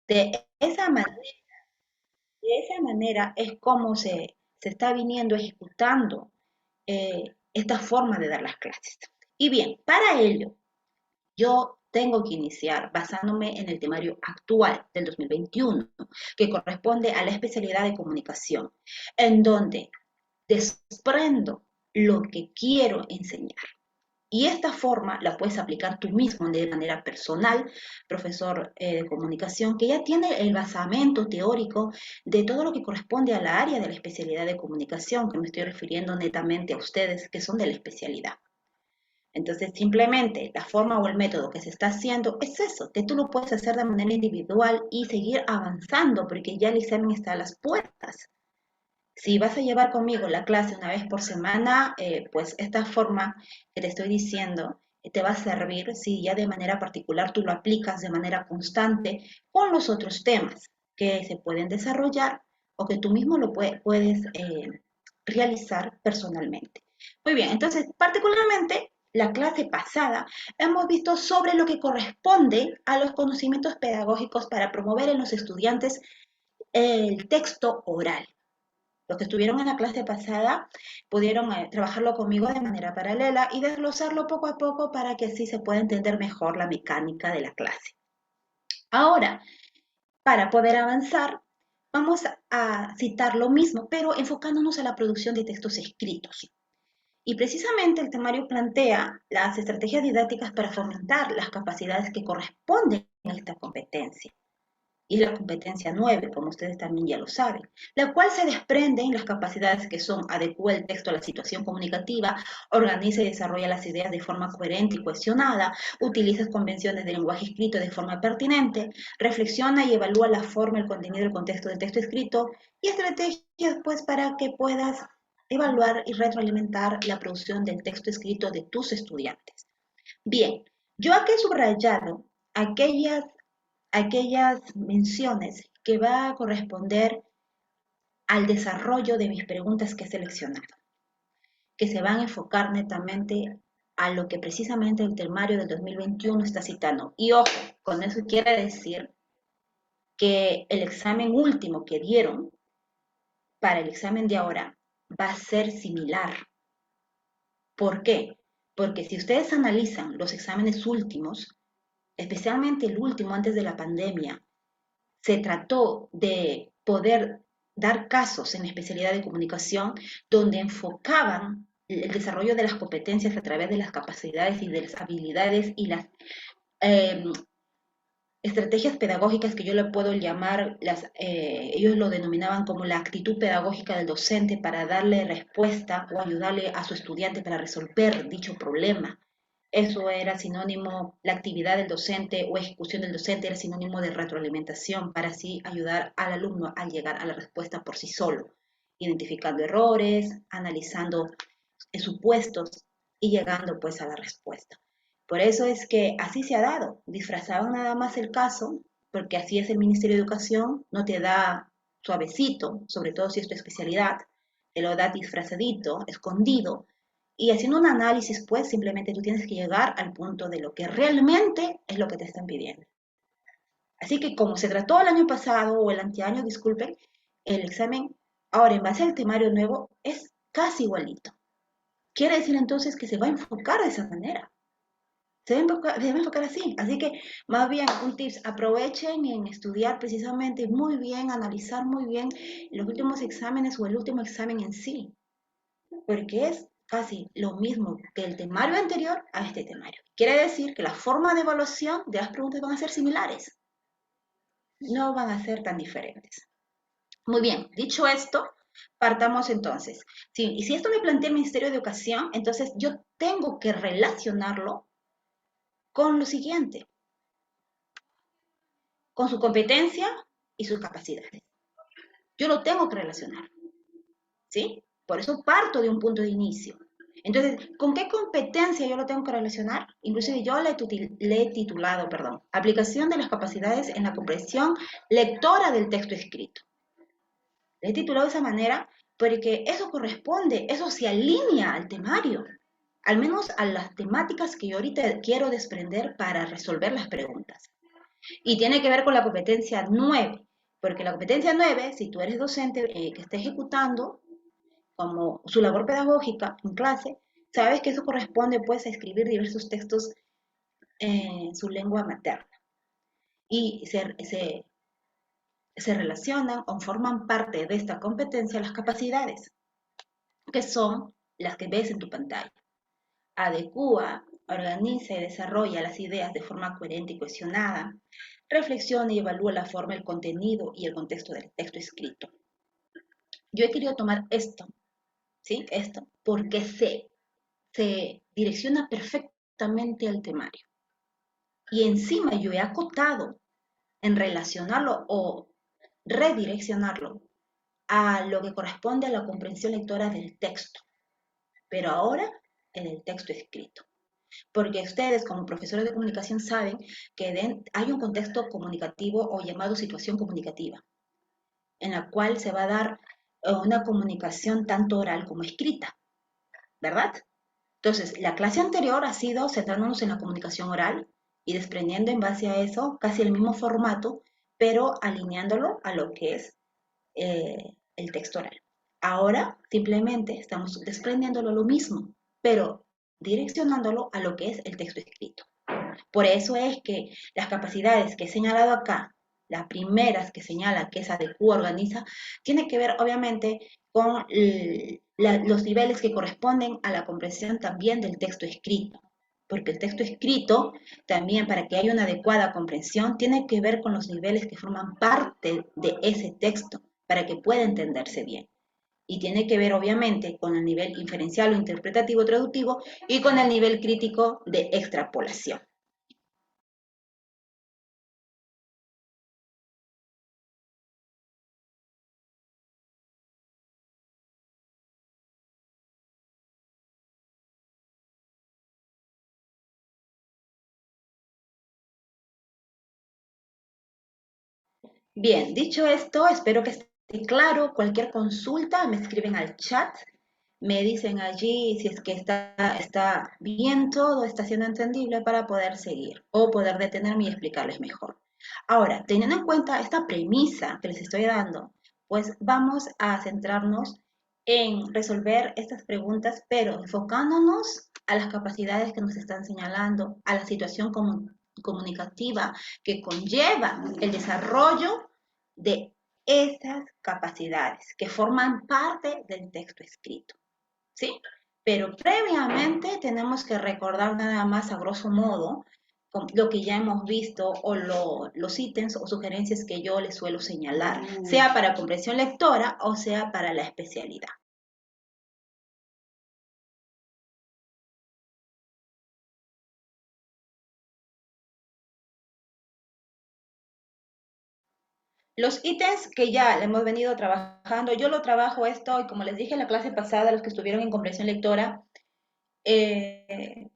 De esa manera, de esa manera es como se está viniendo ejecutando esta forma de dar las clases. Y bien, para ello, yo tengo que iniciar basándome en el temario actual del 2021, que corresponde a la especialidad de comunicación, en donde desprendo lo que quiero enseñar. Y esta forma la puedes aplicar tú mismo de manera personal, profesor de comunicación, que ya tiene el basamento teórico de todo lo que corresponde a la área de la especialidad de comunicación, que me estoy refiriendo netamente a ustedes que son de la especialidad. Entonces, simplemente la forma o el método que se está haciendo es eso, que tú lo puedes hacer de manera individual y seguir avanzando, porque ya el examen está a las puertas. Si vas a llevar conmigo la clase una vez por semana, pues esta forma que te estoy diciendo te va a servir si ya de manera particular tú lo aplicas de manera constante con los otros temas que se pueden desarrollar o que tú mismo lo puedes realizar personalmente. Muy bien, entonces particularmente la clase pasada hemos visto sobre lo que corresponde a los conocimientos pedagógicos para promover en los estudiantes el texto oral. Los que estuvieron en la clase pasada pudieron trabajarlo conmigo de manera paralela y desglosarlo poco a poco para que así se pueda entender mejor la mecánica de la clase. Ahora, para poder avanzar, vamos a citar lo mismo, pero enfocándonos a la producción de textos escritos. Y precisamente el temario plantea las estrategias didácticas para fomentar las capacidades que corresponden a esta competencia. Y es la competencia 9, como ustedes también ya lo saben, la cual se desprende en las capacidades que son adecua el texto a la situación comunicativa, organiza y desarrolla las ideas de forma coherente y cohesionada, utiliza convenciones de lenguaje escrito de forma pertinente, reflexiona y evalúa la forma, el contenido y el contexto del texto escrito y estrategias pues para que puedas evaluar y retroalimentar la producción del texto escrito de tus estudiantes. Bien, yo aquí he subrayado aquellas menciones que va a corresponder al desarrollo de mis preguntas que he seleccionado, que se van a enfocar netamente a lo que precisamente el temario del 2021 está citando. Y ojo, con eso quiere decir que el examen último que dieron para el examen de ahora va a ser similar. ¿Por qué? Porque si ustedes analizan los exámenes últimos, especialmente el último antes de la pandemia, se trató de poder dar casos en la especialidad de comunicación donde enfocaban el desarrollo de las competencias a través de las capacidades y de las habilidades y las eh, estrategias pedagógicas que yo le puedo llamar, ellos lo denominaban como la actitud pedagógica del docente para darle respuesta o ayudarle a su estudiante para resolver dicho problema. Eso era sinónimo, la actividad del docente o ejecución del docente era sinónimo de retroalimentación para así ayudar al alumno a llegar a la respuesta por sí solo, identificando errores, analizando supuestos y llegando pues a la respuesta. Por eso es que así se ha dado, disfrazaban nada más el caso, porque así es el Ministerio de Educación, no te da suavecito, sobre todo si es tu especialidad, te lo da disfrazadito, escondido, y haciendo un análisis, pues simplemente tú tienes que llegar al punto de lo que realmente es lo que te están pidiendo. Así que como se trató el año pasado o el anteaño, disculpen, el examen ahora en base al temario nuevo es casi igualito. Quiere decir entonces que se va a enfocar de esa manera. Se debe enfocar así. Así que más bien un tips, aprovechen en estudiar precisamente muy bien, analizar muy bien los últimos exámenes o el último examen en sí, porque es casi lo mismo que el temario anterior a este temario. Quiere decir que la forma de evaluación de las preguntas van a ser similares, no van a ser tan diferentes. Muy bien, dicho esto, partamos entonces. Sí, y si esto me plantea el Ministerio de Educación, entonces yo tengo que relacionarlo con lo siguiente, con su competencia y sus capacidades. Yo lo tengo que relacionar, ¿sí? Por eso parto de un punto de inicio. Entonces, ¿con qué competencia yo lo tengo que relacionar? Inclusive yo le he titulado, perdón, aplicación de las capacidades en la comprensión lectora del texto escrito. Le he titulado de esa manera porque eso corresponde, eso se alinea al temario, al menos a las temáticas que yo ahorita quiero desprender para resolver las preguntas. Y tiene que ver con la competencia 9, porque la competencia 9, si tú eres docente que está ejecutando como su labor pedagógica en clase, sabes que eso corresponde pues a escribir diversos textos en su lengua materna y se relacionan o forman parte de esta competencia las capacidades, que son las que ves en tu pantalla. Adecúa, organiza y desarrolla las ideas de forma coherente y cohesionada, reflexiona y evalúa la forma, el contenido y el contexto del texto escrito. Yo he querido tomar esto, ¿sí? Esto, porque se direcciona perfectamente al temario. Y encima yo he acotado en relacionarlo o redireccionarlo a lo que corresponde a la comprensión lectora del texto, pero ahora en el texto escrito. Porque ustedes como profesores de comunicación saben que hay un contexto comunicativo o llamado situación comunicativa, en la cual se va a dar una comunicación tanto oral como escrita, ¿verdad? Entonces, la clase anterior ha sido centrándonos en la comunicación oral y desprendiendo en base a eso casi el mismo formato, pero alineándolo a lo que es el texto oral. Ahora simplemente estamos desprendiéndolo lo mismo, pero direccionándolo a lo que es el texto escrito. Por eso es que las capacidades que he señalado acá, las primeras que señala que es adecua, organiza, tiene que ver obviamente con los niveles que corresponden a la comprensión también del texto escrito. Porque el texto escrito, también para que haya una adecuada comprensión, tiene que ver con los niveles que forman parte de ese texto, para que pueda entenderse bien. Y tiene que ver obviamente con el nivel inferencial o interpretativo traductivo y con el nivel crítico de extrapolación. Bien, dicho esto, espero que esté claro. Cualquier consulta me escriben al chat, me dicen allí si es que está bien todo, está siendo entendible para poder seguir o poder detenerme y explicarles mejor. Ahora, teniendo en cuenta esta premisa que les estoy dando, pues vamos a centrarnos en resolver estas preguntas, pero enfocándonos a las capacidades que nos están señalando, a la situación comunicativa que conlleva el desarrollo de esas capacidades que forman parte del texto escrito, ¿sí? Pero previamente tenemos que recordar nada más a grosso modo lo que ya hemos visto o los ítems o sugerencias que yo les suelo señalar, sea para comprensión lectora o sea para la especialidad. Los ítems que ya le hemos venido trabajando, yo lo trabajo esto y como les dije en la clase pasada, los que estuvieron en comprensión lectora, eh,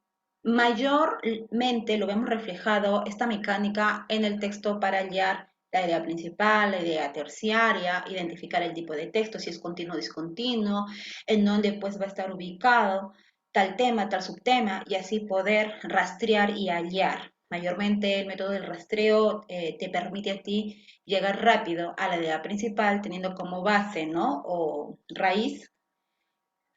mayormente lo vemos reflejado esta mecánica en el texto para hallar la idea principal, la idea terciaria, identificar el tipo de texto, si es continuo o discontinuo, en dónde pues va a estar ubicado tal tema, tal subtema, y así poder rastrear y hallar. Mayormente el método del rastreo te permite a ti llegar rápido a la idea principal teniendo como base, ¿no? O raíz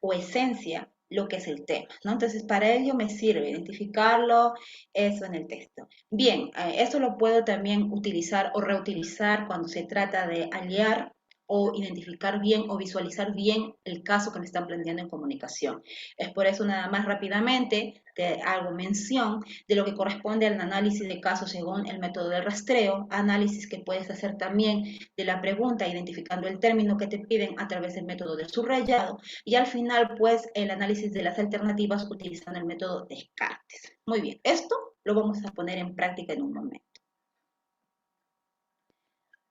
o esencia lo que es el tema, ¿no? Entonces, para ello me sirve identificarlo, eso en el texto. Bien, eso lo puedo también utilizar o reutilizar cuando se trata de aliar o identificar bien o visualizar bien el caso que me están planteando en comunicación. Es por eso nada más rápidamente te hago mención de lo que corresponde al análisis de casos según el método de rastreo, análisis que puedes hacer también de la pregunta identificando el término que te piden a través del método del subrayado y al final pues el análisis de las alternativas utilizando el método Descartes. Muy bien, esto lo vamos a poner en práctica en un momento.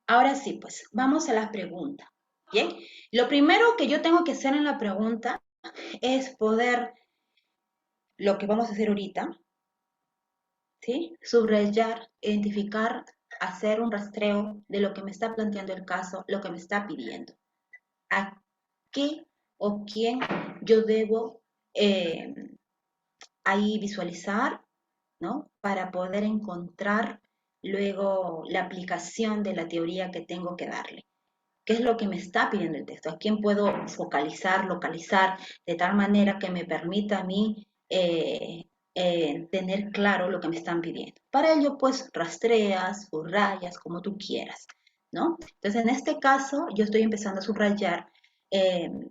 Ahora sí, pues vamos a la pregunta. Bien, lo primero que yo tengo que hacer en la pregunta es poder, lo que vamos a hacer ahorita, ¿sí? Subrayar, identificar, hacer un rastreo de lo que me está planteando el caso, lo que me está pidiendo. ¿A qué o quién yo debo ahí visualizar, ¿no? Para poder encontrar luego la aplicación de la teoría que tengo que darle. ¿Qué es lo que me está pidiendo el texto? ¿A quién puedo focalizar, localizar, de tal manera que me permita a mí tener claro lo que me están pidiendo? Para ello, pues, rastreas, subrayas, como tú quieras, ¿no? Entonces, en este caso, yo estoy empezando a subrayar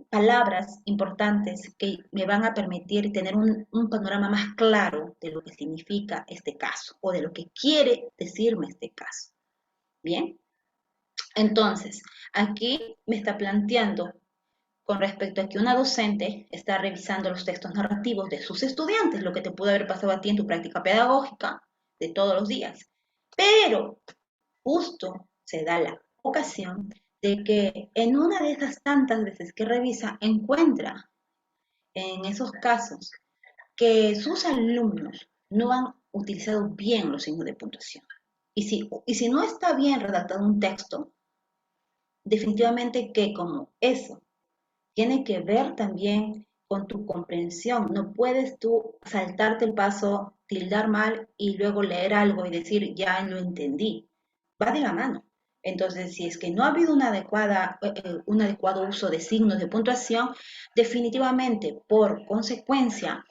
palabras importantes que me van a permitir tener un panorama más claro de lo que significa este caso o de lo que quiere decirme este caso. Bien, entonces, aquí me está planteando con respecto a que una docente está revisando los textos narrativos de sus estudiantes, lo que te pudo haber pasado a ti en tu práctica pedagógica de todos los días. Pero justo se da la ocasión de que en una de esas tantas veces que revisa, encuentra en esos casos que sus alumnos no han utilizado bien los signos de puntuación. Y si no está bien redactado un texto, definitivamente que como eso tiene que ver también con tu comprensión. No puedes tú saltarte el paso, tildar mal y luego leer algo y decir, ya lo entendí. Va de la mano. Entonces, si es que no ha habido un adecuado uso de signos de puntuación, definitivamente, por consecuencia,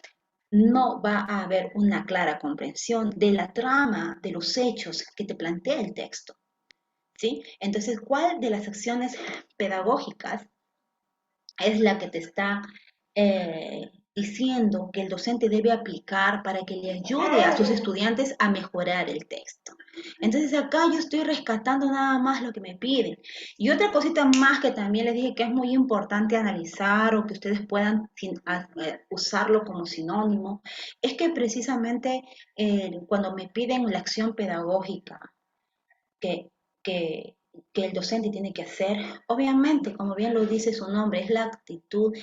no va a haber una clara comprensión de la trama, de los hechos que te plantea el texto. ¿Sí? Entonces, ¿cuál de las acciones pedagógicas es la que te está diciendo que el docente debe aplicar para que le ayude a sus estudiantes a mejorar el texto? Entonces acá yo estoy rescatando nada más lo que me piden. Y otra cosita más que también les dije que es muy importante analizar o que ustedes puedan usarlo como sinónimo, es que precisamente cuando me piden la acción pedagógica, que, que, que el docente tiene que hacer. Obviamente, como bien lo dice su nombre, es la actitud,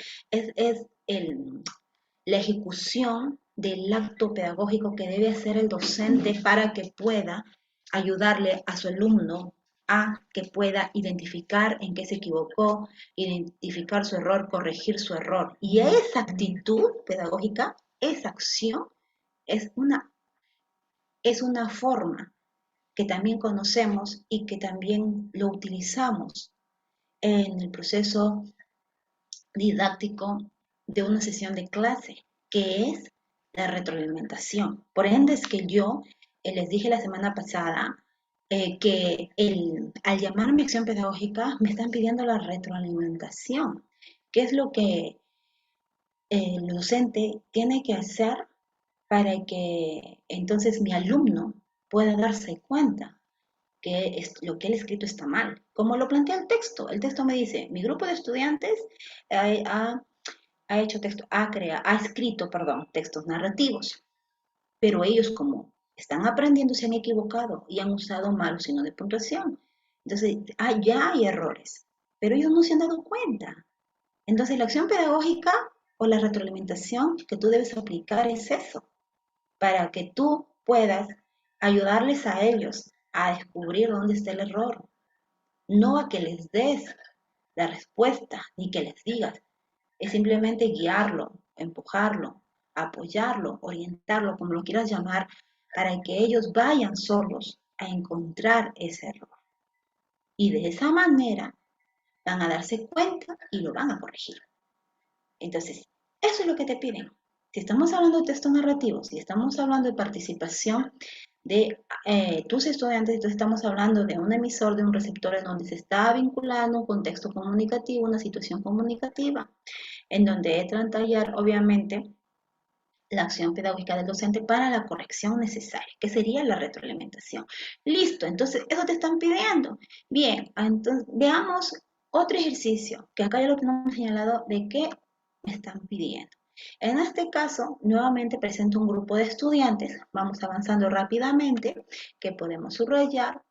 la ejecución del acto pedagógico que debe hacer el docente para que pueda ayudarle a su alumno a que pueda identificar en qué se equivocó, identificar su error, corregir su error. Y esa actitud pedagógica, esa acción, es una forma que también conocemos y que también lo utilizamos en el proceso didáctico de una sesión de clase, que es la retroalimentación. Por ende es que yo les dije la semana pasada que al llamarme acción pedagógica me están pidiendo la retroalimentación, que es lo que el docente tiene que hacer para que entonces mi alumno pueda darse cuenta que lo que él ha escrito está mal. Como lo plantea el texto me dice, mi grupo de estudiantes ha hecho texto, ha escrito, perdón, textos narrativos, pero ellos como están aprendiendo se han equivocado y han usado malos signos de puntuación. Entonces, ya hay errores, pero ellos no se han dado cuenta. Entonces, la acción pedagógica o la retroalimentación que tú debes aplicar es eso, para que tú puedas ayudarles a ellos a descubrir dónde está el error, no a que les des la respuesta ni que les digas, es simplemente guiarlo, empujarlo, apoyarlo, orientarlo, como lo quieras llamar, para que ellos vayan solos a encontrar ese error. Y de esa manera van a darse cuenta y lo van a corregir. Entonces, eso es lo que te piden. Si estamos hablando de textos narrativos, si estamos hablando de participación de tus estudiantes, entonces estamos hablando de un emisor, de un receptor en donde se está vinculando un contexto comunicativo, una situación comunicativa, en donde entra en tallar, obviamente, la acción pedagógica del docente para la corrección necesaria, que sería la retroalimentación. Listo, entonces eso te están pidiendo. Bien, entonces veamos otro ejercicio, que acá ya lo tenemos señalado de qué me están pidiendo. En este caso, nuevamente presento un grupo de estudiantes, vamos avanzando rápidamente, que podemos subrayar,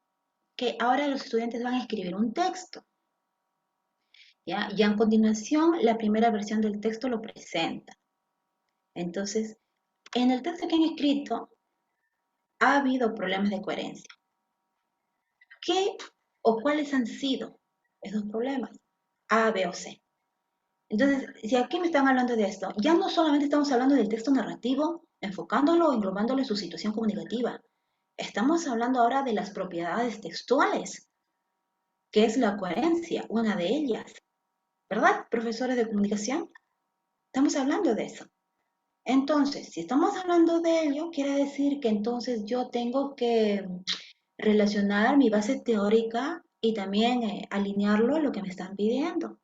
que ahora los estudiantes van a escribir un texto. ¿Ya? Y a continuación, la primera versión del texto lo presenta. Entonces, en el texto que han escrito, ha habido problemas de coherencia. ¿Qué o cuáles han sido esos problemas? A, B o C. Entonces, si aquí me están hablando de esto, ya no solamente estamos hablando del texto narrativo, enfocándolo o englobándolo en su situación comunicativa. Estamos hablando ahora de las propiedades textuales, que es la coherencia, una de ellas. ¿Verdad, profesores de comunicación? Estamos hablando de eso. Entonces, si estamos hablando de ello, quiere decir que entonces yo tengo que relacionar mi base teórica y también alinearlo a lo que me están pidiendo.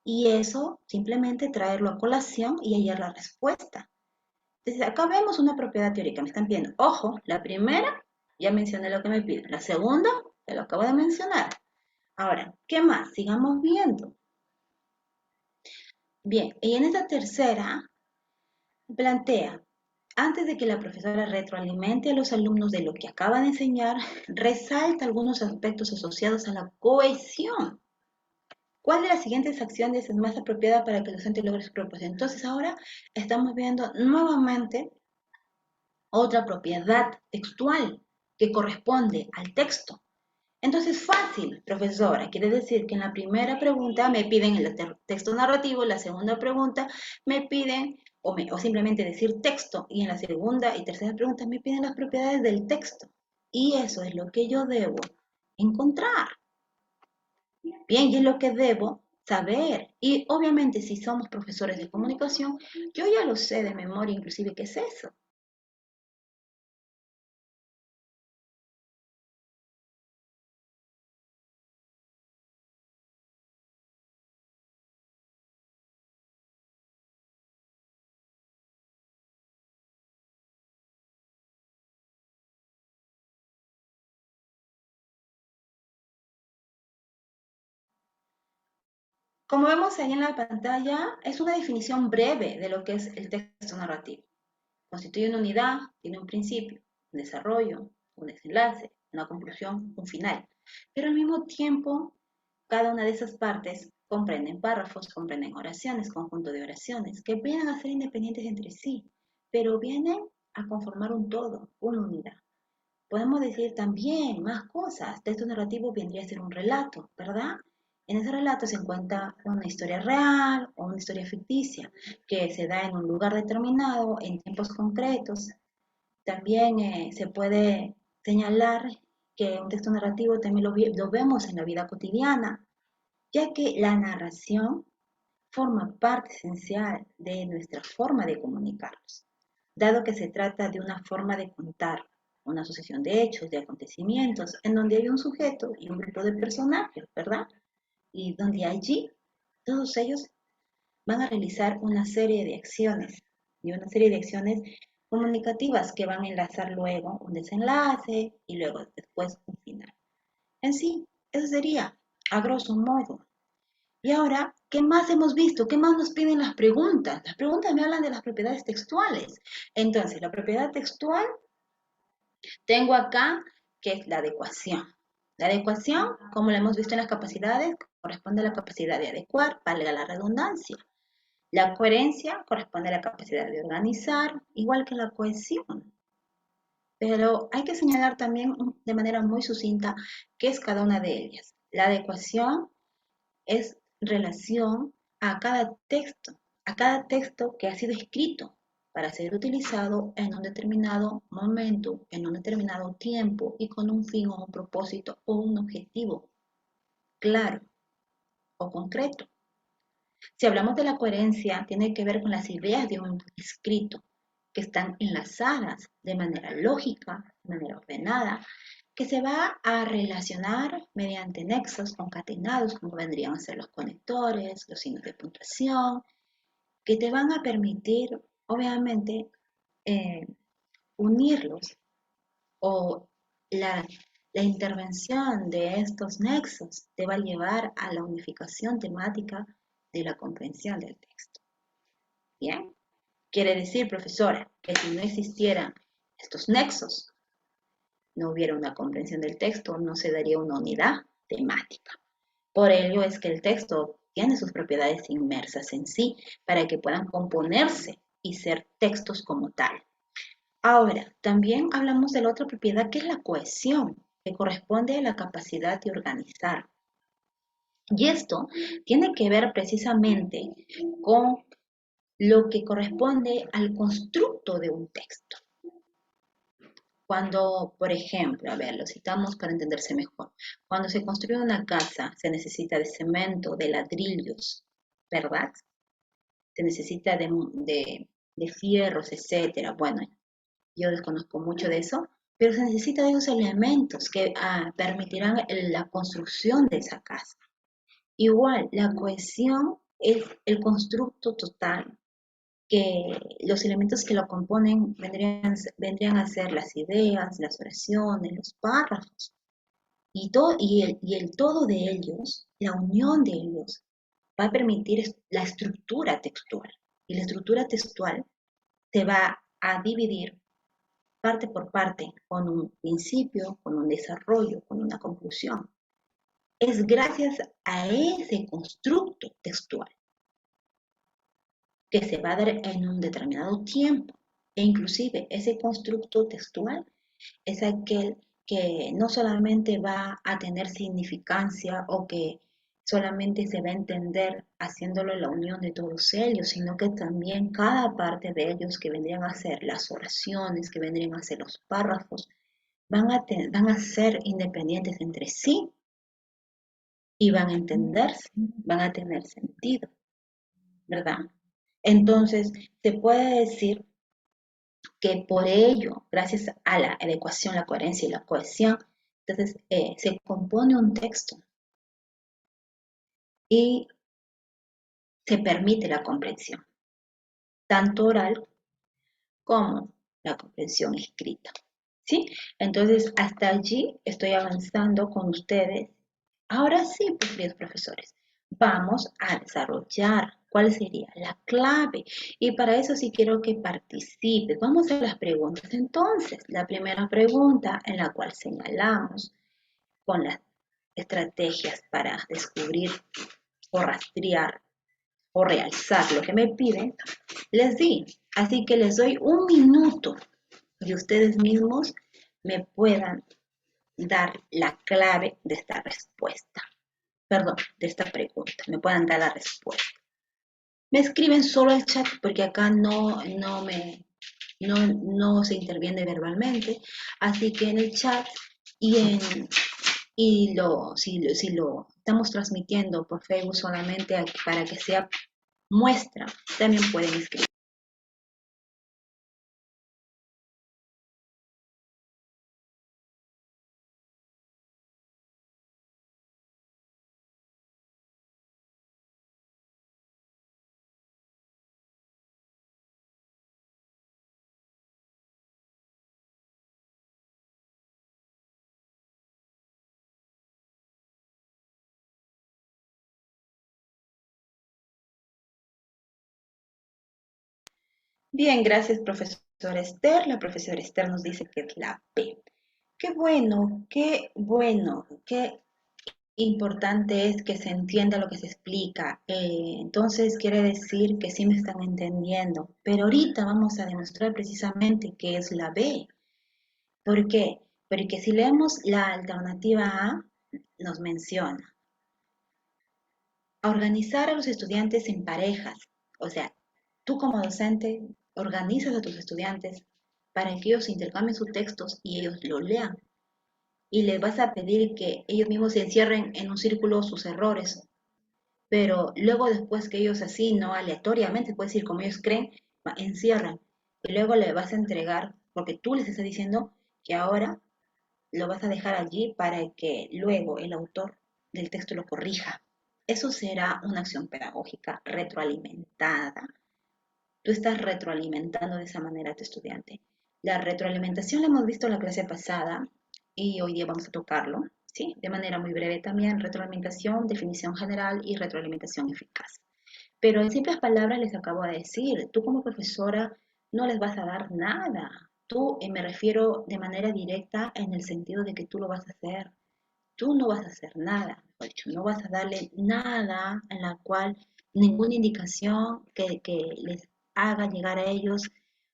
Y eso simplemente traerlo a colación y hallar la respuesta. Entonces, acá vemos una propiedad teórica, me están pidiendo. Ojo, la primera, ya mencioné lo que me piden. La segunda, ya lo acabo de mencionar. Ahora, ¿qué más? Sigamos viendo. Bien, y en esta tercera plantea, antes de que la profesora retroalimente a los alumnos de lo que acaba de enseñar, resalta algunos aspectos asociados a la cohesión. ¿Cuál de las siguientes acciones es más apropiada para que el docente logre su propósito? Entonces ahora estamos viendo nuevamente otra propiedad textual que corresponde al texto. Entonces, fácil, profesora. Quiere decir que en la primera pregunta me piden el texto narrativo, en la segunda pregunta me piden, o simplemente decir texto, y en la segunda y tercera pregunta me piden las propiedades del texto. Y eso es lo que yo debo encontrar. Bien, y es lo que debo saber. Y obviamente si somos profesores de comunicación, yo ya lo sé de memoria, inclusive qué es eso. Como vemos ahí en la pantalla, es una definición breve de lo que es el texto narrativo. Constituye una unidad, tiene un principio, un desarrollo, un desenlace, una conclusión, un final. Pero al mismo tiempo, cada una de esas partes comprenden párrafos, comprenden oraciones, conjunto de oraciones, que vienen a ser independientes entre sí, pero vienen a conformar un todo, una unidad. Podemos decir también más cosas. Texto narrativo vendría a ser un relato, ¿verdad? En ese relato se encuentra una historia real o una historia ficticia que se da en un lugar determinado, en tiempos concretos. También se puede señalar que un texto narrativo también lo vemos en la vida cotidiana, ya que la narración forma parte esencial de nuestra forma de comunicarnos, dado que se trata de una forma de contar, una sucesión de hechos, de acontecimientos, en donde hay un sujeto y un grupo de personajes, ¿verdad? Y donde allí todos ellos van a realizar una serie de acciones y una serie de acciones comunicativas que van a enlazar luego un desenlace y luego después un final. En sí, eso sería, a grosso modo. Y ahora, ¿qué más hemos visto? ¿Qué más nos piden las preguntas? Las preguntas me hablan de las propiedades textuales. Entonces, la propiedad textual tengo acá que es la adecuación. La adecuación, como la hemos visto en las capacidades, corresponde a la capacidad de adecuar, valga la redundancia. La coherencia corresponde a la capacidad de organizar, igual que la cohesión. Pero hay que señalar también de manera muy sucinta qué es cada una de ellas. La adecuación es relación a cada texto que ha sido escrito para ser utilizado en un determinado momento, en un determinado tiempo y con un fin o un propósito o un objetivo claro o concreto. Si hablamos de la coherencia, tiene que ver con las ideas de un escrito que están enlazadas de manera lógica, de manera ordenada, que se va a relacionar mediante nexos concatenados, como vendrían a ser los conectores, los signos de puntuación, que te van a permitir, obviamente, eh, unirlos o la, la intervención de estos nexos te va a llevar a la unificación temática de la comprensión del texto. ¿Bien? Quiere decir, profesora, que si no existieran estos nexos, no hubiera una comprensión del texto, no se daría una unidad temática. Por ello es que el texto tiene sus propiedades inmersas en sí para que puedan componerse y ser textos como tal. Ahora, también hablamos de la otra propiedad que es la cohesión, que corresponde a la capacidad de organizar. Y esto tiene que ver precisamente con lo que corresponde al constructo de un texto. Cuando, por ejemplo, a ver, lo citamos para entenderse mejor. Cuando se construye una casa, se necesita de cemento, de ladrillos, ¿verdad? Se necesita de fierros, etcétera. Bueno, yo desconozco mucho de eso, pero se necesita de esos elementos que permitirán la construcción de esa casa. Igual, la cohesión es el constructo total que los elementos que lo componen vendrían a ser las ideas, las oraciones, los párrafos, y el todo de ellos, la unión de ellos, va a permitir la estructura textual. Y la estructura textual se va a dividir parte por parte, con un principio, con un desarrollo, con una conclusión. Es gracias a ese constructo textual que se va a dar en un determinado tiempo. E inclusive ese constructo textual es aquel que no solamente va a tener significancia o que solamente se va a entender haciéndolo la unión de todos ellos, sino que también cada parte de ellos que vendrían a ser las oraciones, que vendrían a ser los párrafos, van a ser independientes entre sí y van a entenderse, van a tener sentido, ¿verdad? Entonces, se puede decir que por ello, gracias a la adecuación, la coherencia y la cohesión, entonces se compone un texto y se permite la comprensión, tanto oral como la comprensión escrita. ¿Sí? Entonces, hasta allí estoy avanzando con ustedes. Ahora sí, pues, queridos profesores, vamos a desarrollar cuál sería la clave. Y para eso sí quiero que participes. Vamos a las preguntas. Entonces, la primera pregunta en la cual señalamos con las estrategias para descubrir o rastrear o realzar lo que me piden, les di. Así que les doy un minuto y ustedes mismos me puedan dar la clave de esta respuesta. Perdón, de esta pregunta. Me puedan dar la respuesta. Me escriben solo el chat porque acá no se interviene verbalmente. Así que en el chat si lo estamos transmitiendo por Facebook solamente para que sea muestra, también pueden escribir. Bien, gracias, profesora Esther. La profesora Esther nos dice que es la P. Qué importante es que se entienda lo que se explica. Entonces quiere decir que sí me están entendiendo. Pero ahorita vamos a demostrar precisamente qué es la B. ¿Por qué? Porque si leemos la alternativa A, nos menciona organizar a los estudiantes en parejas. O sea, tú como docente organizas a tus estudiantes para que ellos intercambien sus textos y ellos lo lean. Y les vas a pedir que ellos mismos se encierren en un círculo sus errores, pero luego después que ellos así, no aleatoriamente, puedes decir como ellos creen, encierran. Y luego le vas a entregar, porque tú les estás diciendo que ahora lo vas a dejar allí para que luego el autor del texto lo corrija. Eso será una acción pedagógica retroalimentada. Tú estás retroalimentando de esa manera a tu estudiante. La retroalimentación la hemos visto en la clase pasada y hoy día vamos a tocarlo, ¿sí? De manera muy breve también, retroalimentación, definición general y retroalimentación eficaz. Pero en simples palabras les acabo de decir, tú como profesora no les vas a dar nada. Tú, me refiero de manera directa en el sentido de que tú lo vas a hacer. Tú no vas a hacer nada, mejor dicho, no vas a darle nada en la cual ninguna indicación que les haga llegar a ellos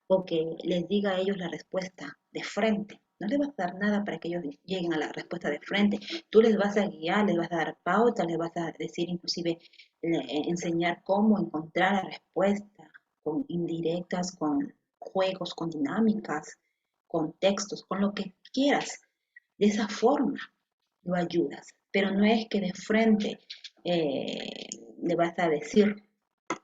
o que les diga a ellos la respuesta de frente. No les vas a dar nada para que ellos lleguen a la respuesta de frente. Tú les vas a guiar, les vas a dar pautas, les vas a decir inclusive enseñar cómo encontrar la respuesta con indirectas, con juegos, con dinámicas, con textos, con lo que quieras. De esa forma lo ayudas, pero no es que de frente le vas a decir,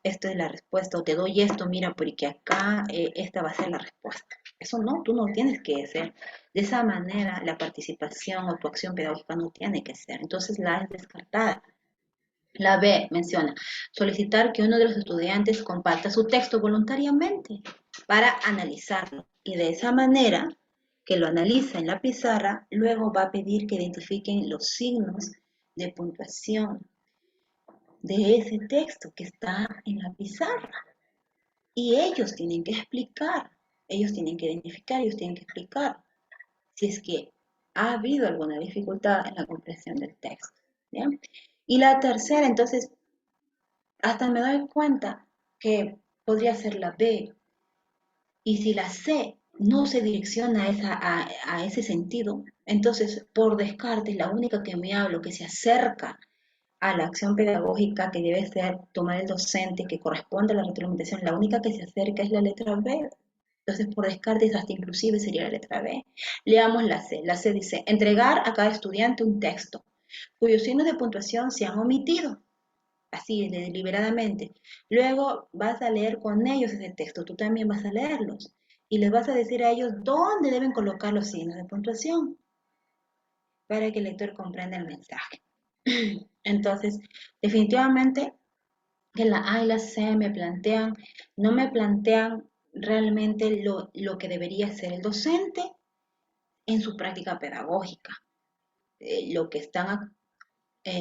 esto es la respuesta, o te doy esto, mira, porque acá esta va a ser la respuesta. Eso no, tú no tienes que hacer. De esa manera, la participación o tu acción pedagógica no tiene que ser. Entonces la es descartada. La B menciona, solicitar que uno de los estudiantes comparta su texto voluntariamente para analizarlo. Y de esa manera, que lo analiza en la pizarra, luego va a pedir que identifiquen los signos de puntuación de ese texto que está en la pizarra. Y ellos tienen que explicar, ellos tienen que identificar, ellos tienen que explicar si es que ha habido alguna dificultad en la comprensión del texto. ¿Bien? Y la tercera, entonces, hasta me doy cuenta que podría ser la B. Y si la C no se direcciona a ese sentido, entonces por descarte la única que me hablo, que se acerca a la acción pedagógica que debe ser tomar el docente, que corresponde a la retroalimentación, la única que se acerca es la letra B. Entonces, por descarte, hasta inclusive sería la letra B. Leamos la C. La C dice, entregar a cada estudiante un texto cuyos signos de puntuación se han omitido, así deliberadamente. Luego vas a leer con ellos ese texto, tú también vas a leerlos y les vas a decir a ellos dónde deben colocar los signos de puntuación para que el lector comprenda el mensaje. Entonces, definitivamente que la A y la C no me plantean realmente lo que debería ser el docente en su práctica pedagógica. Lo que están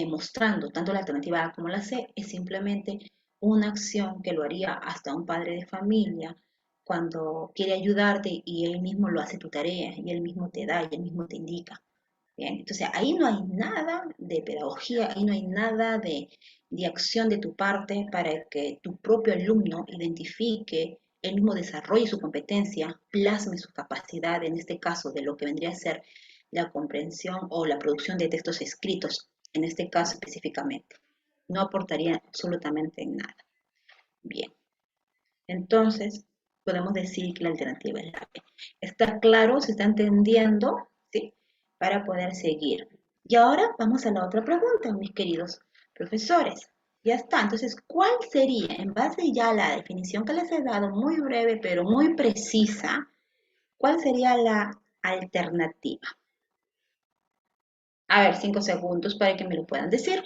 mostrando, tanto la alternativa A como la C, es simplemente una acción que lo haría hasta un padre de familia cuando quiere ayudarte y él mismo lo hace tu tarea y él mismo te da y él mismo te indica. Bien, entonces ahí no hay nada de pedagogía, ahí no hay nada de acción de tu parte para que tu propio alumno identifique, él mismo desarrolle su competencia, plasme su capacidad, en este caso de lo que vendría a ser la comprensión o la producción de textos escritos, en este caso específicamente. No aportaría absolutamente nada. Bien, entonces podemos decir que la alternativa es la B. ¿Está claro? ¿Se está entendiendo? ¿Sí? Para poder seguir. Y ahora vamos a la otra pregunta, mis queridos profesores. Ya está. Entonces, ¿cuál sería, en base ya a la definición que les he dado, muy breve pero muy precisa, cuál sería la alternativa? A ver, 5 segundos para que me lo puedan decir.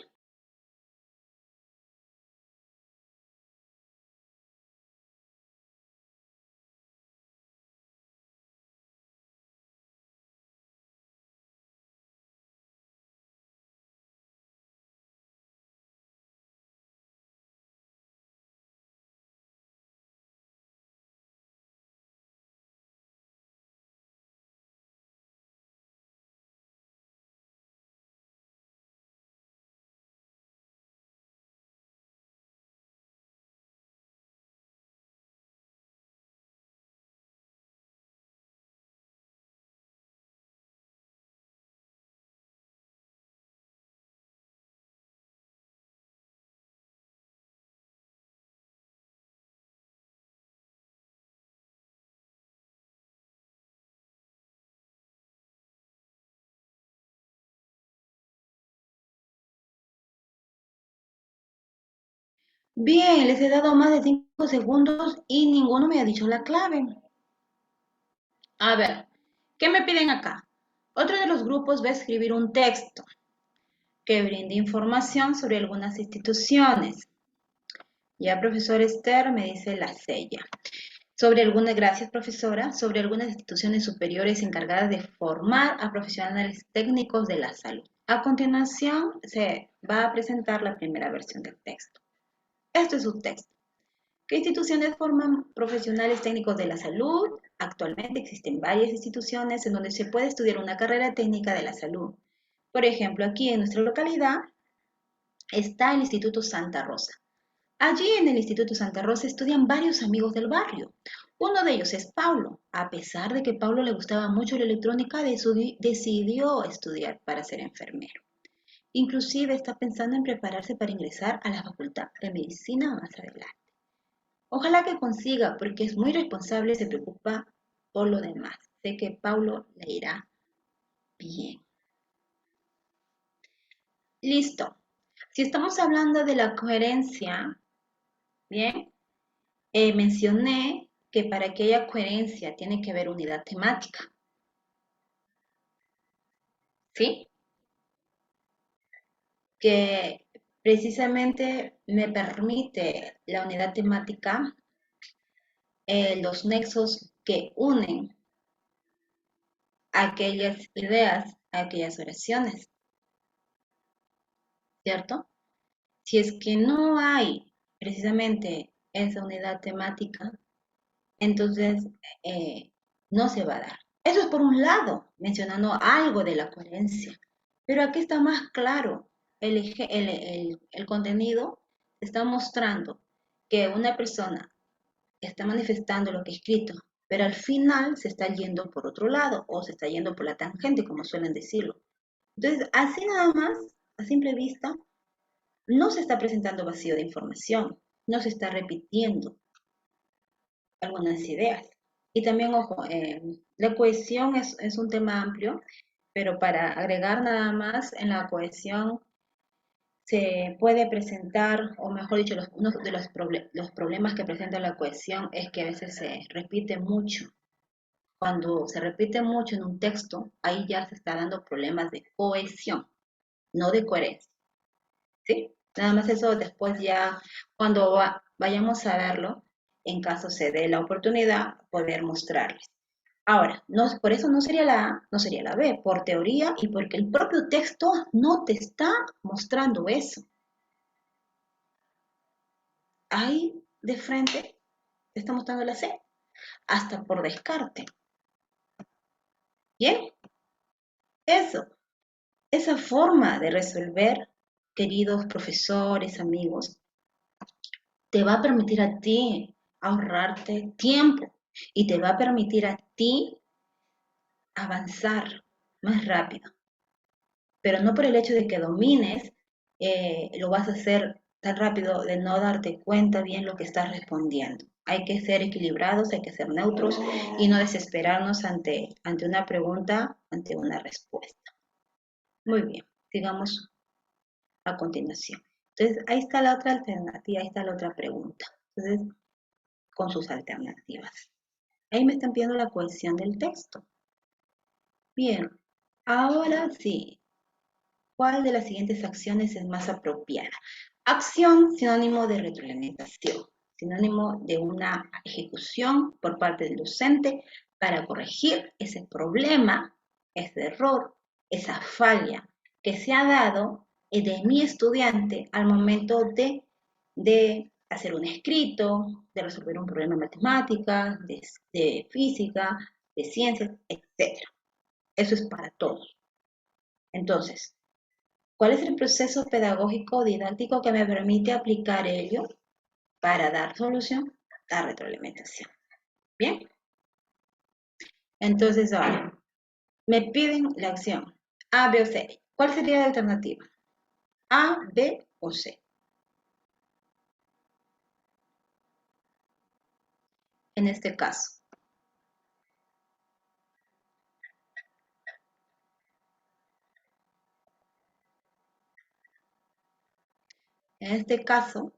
Bien, les he dado más de 5 segundos y ninguno me ha dicho la clave. A ver, ¿qué me piden acá? Otro de los grupos va a escribir un texto que brinde información sobre algunas instituciones. Ya, profesor Esther, me dice la sella. Sobre algunas, gracias profesora, sobre algunas instituciones superiores encargadas de formar a profesionales técnicos de la salud. A continuación, se va a presentar la primera versión del texto. Esto es un texto. ¿Qué instituciones forman profesionales técnicos de la salud? Actualmente existen varias instituciones en donde se puede estudiar una carrera técnica de la salud. Por ejemplo, aquí en nuestra localidad está el Instituto Santa Rosa. Allí en el Instituto Santa Rosa estudian varios amigos del barrio. Uno de ellos es Paulo. A pesar de que a Paulo le gustaba mucho la electrónica, decidió estudiar para ser enfermero. Inclusive está pensando en prepararse para ingresar a la Facultad de Medicina más adelante. Ojalá que consiga, porque es muy responsable y se preocupa por lo demás. Sé que Paulo le irá bien. Listo. Si estamos hablando de la coherencia, bien, mencioné que para aquella coherencia tiene que haber unidad temática, ¿sí? Que precisamente me permite la unidad temática, los nexos que unen aquellas ideas, aquellas oraciones, ¿cierto? Si es que no hay precisamente esa unidad temática, entonces no se va a dar. Eso es por un lado, mencionando algo de la coherencia, pero aquí está más claro. El contenido está mostrando que una persona está manifestando lo que es escrito, pero al final se está yendo por otro lado o se está yendo por la tangente, como suelen decirlo. Entonces, así nada más, a simple vista, no se está presentando vacío de información, no se está repitiendo algunas ideas. Y también, ojo, la cohesión es un tema amplio, pero para agregar nada más, en la cohesión se puede presentar, o mejor dicho, uno de los problemas que presenta la cohesión es que a veces se repite mucho. Cuando se repite mucho en un texto, ahí ya se está dando problemas de cohesión, no de coherencia. ¿Sí? Nada más eso después ya, cuando vayamos a verlo, en caso se dé la oportunidad, poder mostrarles. Ahora, no, por eso no sería la A, no sería la B, por teoría y porque el propio texto no te está mostrando eso. Ahí de frente te está mostrando la C, hasta por descarte. Bien, eso, esa forma de resolver, queridos profesores, amigos, te va a permitir a ti ahorrarte tiempo y te va a permitir a ti avanzar más rápido. Pero no por el hecho de que domines, lo vas a hacer tan rápido de no darte cuenta bien lo que estás respondiendo. Hay que ser equilibrados, hay que ser neutros y no desesperarnos ante una pregunta, ante una respuesta. Muy bien, sigamos a continuación. Entonces, ahí está la otra alternativa, ahí está la otra pregunta. Entonces, con sus alternativas. Ahí me están pidiendo la cohesión del texto. Bien, ahora sí. ¿Cuál de las siguientes acciones es más apropiada? Acción, sinónimo de retroalimentación, sinónimo de una ejecución por parte del docente para corregir ese problema, ese error, esa falla que se ha dado de mi estudiante al momento de hacer un escrito, de resolver un problema de matemáticas, de física, de ciencias, etc. Eso es para todos. Entonces, ¿cuál es el proceso pedagógico didáctico que me permite aplicar ello para dar solución a retroalimentación? Bien, entonces ahora me piden la acción A, B o C. ¿Cuál sería la alternativa? A, B o C. En este caso. En este caso,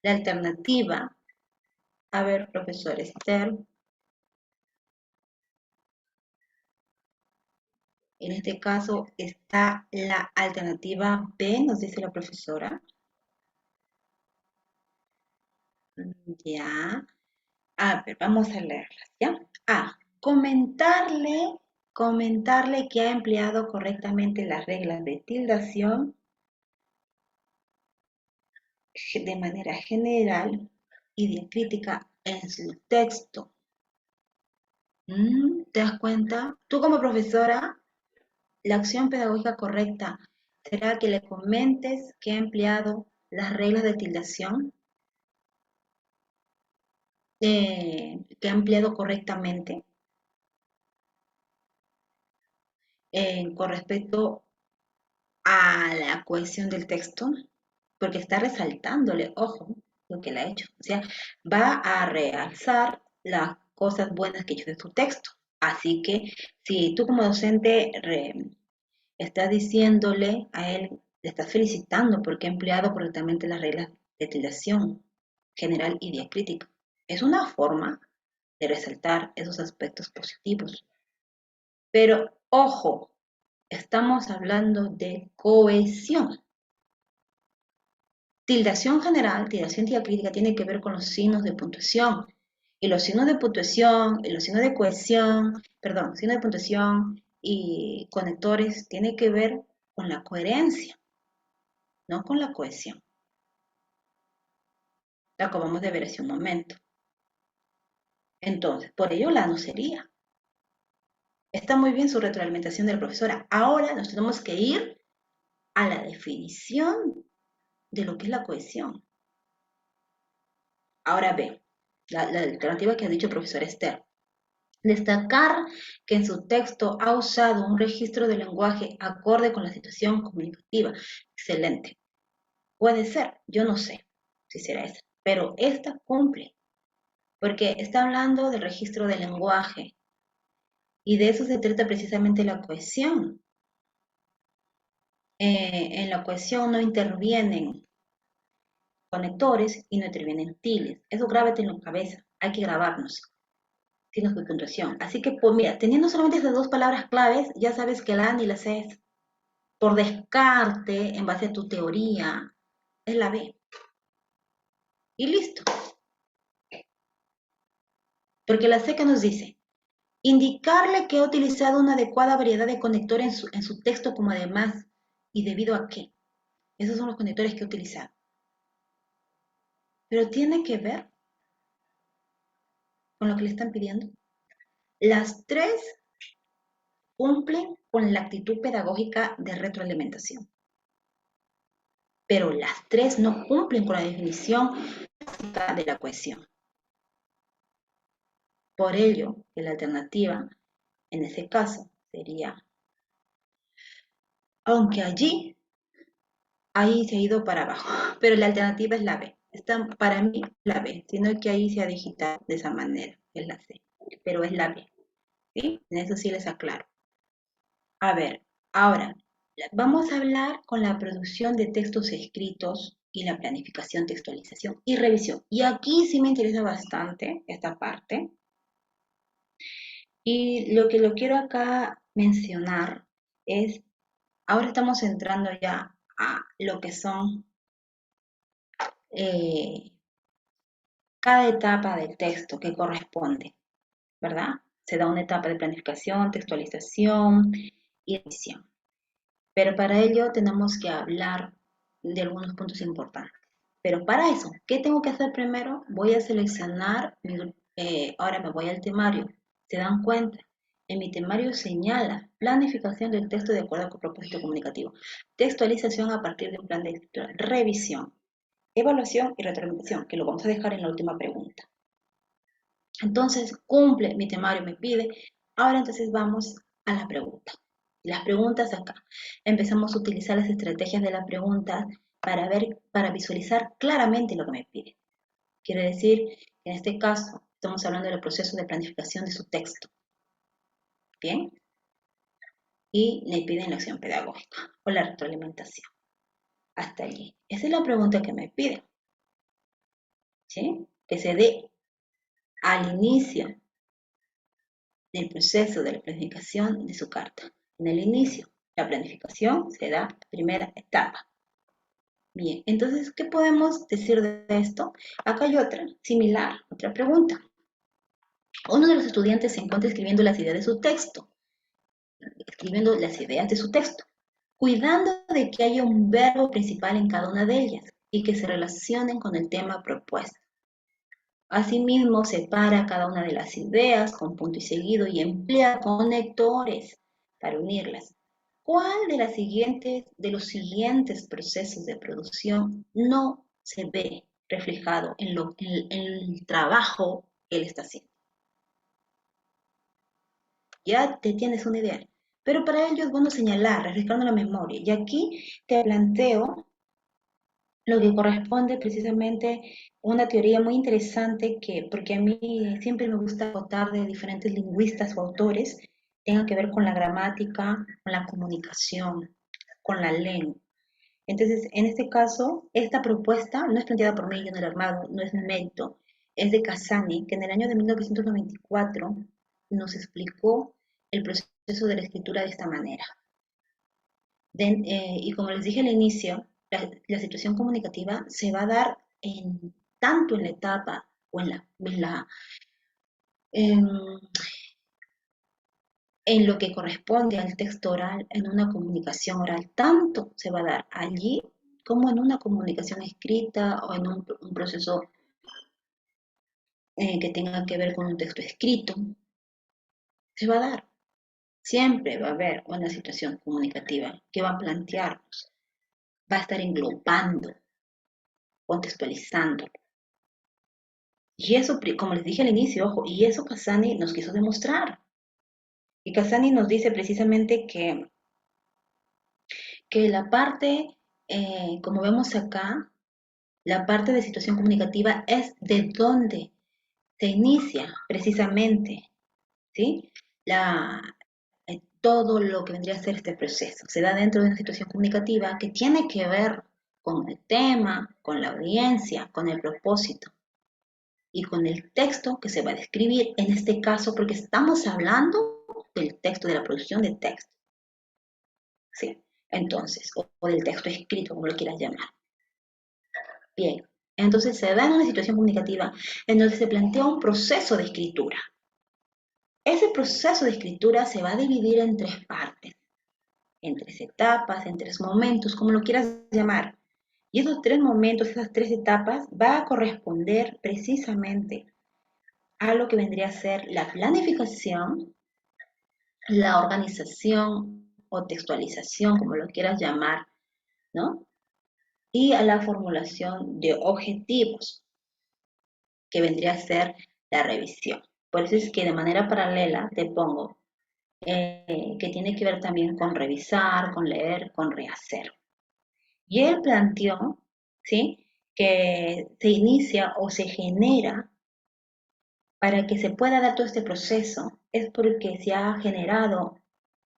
la alternativa, a ver, profesor Esther, en este caso está la alternativa B, nos dice la profesora. Ya. A ver, vamos a leerlas, ¿ya? A. Comentarle que ha empleado correctamente las reglas de tildación de manera general y diacrítica en su texto. ¿Te das cuenta? Tú como profesora, la acción pedagógica correcta será que le comentes que ha empleado las reglas de tildación, que ha empleado correctamente con respecto a la cohesión del texto, porque está resaltándole, ojo, lo que le ha hecho. O sea, va a realzar las cosas buenas que ha hecho de su texto. Así que si tú como docente estás diciéndole a él, le estás felicitando porque ha empleado correctamente las reglas de tildación general y diacrítica. Es una forma de resaltar esos aspectos positivos. Pero ojo, estamos hablando de cohesión. Tildación general, tildación diacrítica tiene que ver con los signos de puntuación. Y los signos de puntuación, y los signos de cohesión, perdón, signos de puntuación y conectores tiene que ver con la coherencia, no con la cohesión. Lo acabamos de ver hace un momento. Entonces, por ello la no sería. Está muy bien su retroalimentación de la profesora. Ahora nos tenemos que ir a la definición de lo que es la cohesión. Ahora ve, la alternativa que ha dicho el profesor Esther. Destacar que en su texto ha usado un registro de lenguaje acorde con la situación comunicativa. Excelente. Puede ser, yo no sé si será esa, pero esta cumple, porque está hablando del registro del lenguaje y de eso se trata precisamente la cohesión. En la cohesión no intervienen conectores y no intervienen tiles. Eso grábate en la cabeza, hay que grabarnos. Signos de puntuación. Así que, pues mira, teniendo solamente esas dos palabras claves, ya sabes que la A ni la C es. Por descarte, en base a tu teoría, es la B. Y listo. Porque la C que nos dice, indicarle que ha utilizado una adecuada variedad de conectores en su texto como además, y debido a qué. Esos son los conectores que he utilizado. Pero tiene que ver con lo que le están pidiendo. Las tres cumplen con la actitud pedagógica de retroalimentación. Pero las tres no cumplen con la definición básica de la cohesión. Por ello, la alternativa en ese caso sería, aunque ahí se ha ido para abajo, pero la alternativa es la B. Está para mí la B, sino que ahí se ha digitado de esa manera, es la C, pero es la B. ¿Sí? En eso sí les aclaro. A ver, ahora vamos a hablar con la producción de textos escritos y la planificación, textualización y revisión. Y aquí sí me interesa bastante esta parte. Y lo que lo quiero acá mencionar es, ahora estamos entrando ya a lo que son eh, cada etapa del texto que corresponde, ¿verdad? Se da una etapa de planificación, textualización y edición. Pero para ello tenemos que hablar de algunos puntos importantes. Pero para eso, ¿qué tengo que hacer primero? Voy a seleccionar, ahora me voy al temario. ¿Se dan cuenta? En mi temario señala planificación del texto de acuerdo con propósito comunicativo, textualización a partir de un plan de escritura, revisión, evaluación y retroalimentación, que lo vamos a dejar en la última pregunta. Entonces, cumple mi temario, me pide. Ahora entonces vamos a la pregunta. Las preguntas acá. Empezamos a utilizar las estrategias de la pregunta para visualizar claramente lo que me pide. Quiere decir que en este caso estamos hablando del proceso de planificación de su texto. ¿Bien? Y me piden la acción pedagógica o la retroalimentación. Hasta allí. Esa es la pregunta que me pide. ¿Sí? Que se dé al inicio del proceso de la planificación de su carta. En el inicio, la planificación se da primera etapa. Bien, entonces, ¿qué podemos decir de esto? Acá hay otra, similar, otra pregunta. Uno de los estudiantes se encuentra escribiendo las ideas de su texto, cuidando de que haya un verbo principal en cada una de ellas y que se relacionen con el tema propuesto. Asimismo, separa cada una de las ideas con punto y seguido y emplea conectores para unirlas. ¿Cuál de los siguientes procesos de producción no se ve reflejado en el trabajo que él está haciendo? Ya te tienes una idea. Pero para ello es bueno señalar, refrescando la memoria. Y aquí te planteo lo que corresponde precisamente una teoría muy interesante que, porque a mí siempre me gusta acotar de diferentes lingüistas o autores, tenga que ver con la gramática, con la comunicación, con la lengua. Entonces, en este caso, esta propuesta no es planteada por mí, Leonel Armado, no es mi mérito, es de Casani, que en el año de 1994 nos explicó el proceso de la escritura de esta manera. Y como les dije al inicio, la situación comunicativa se va a dar tanto en la etapa o en, en lo que corresponde al texto oral, en una comunicación oral, tanto se va a dar allí como en una comunicación escrita o en un proceso que tenga que ver con un texto escrito, se va a dar. Siempre va a haber una situación comunicativa que va a plantearnos, va a estar englobando, contextualizando. Y eso, como les dije al inicio, ojo, y eso Casani nos quiso demostrar. Y Casani nos dice precisamente que la parte, como vemos acá, la parte de situación comunicativa es de donde se inicia precisamente, ¿sí? Todo lo que vendría a ser este proceso. Se da dentro de una situación comunicativa que tiene que ver con el tema, con la audiencia, con el propósito y con el texto que se va a describir, en este caso, porque estamos hablando del texto, de la producción de texto, ¿sí? Entonces, o del texto escrito, como lo quieras llamar. Bien, entonces se da en una situación comunicativa en donde se plantea un proceso de escritura. Ese proceso de escritura se va a dividir en tres partes, en tres etapas, en tres momentos, como lo quieras llamar. Y esos tres momentos, esas tres etapas, va a corresponder precisamente a lo que vendría a ser la planificación, la organización o textualización, como lo quieras llamar, ¿no? Y a la formulación de objetivos, que vendría a ser la revisión. Por eso es que de manera paralela te pongo que tiene que ver también con revisar, con leer, con rehacer. Y él planteó, ¿sí?, que se inicia o se genera para que se pueda dar todo este proceso, es porque se ha generado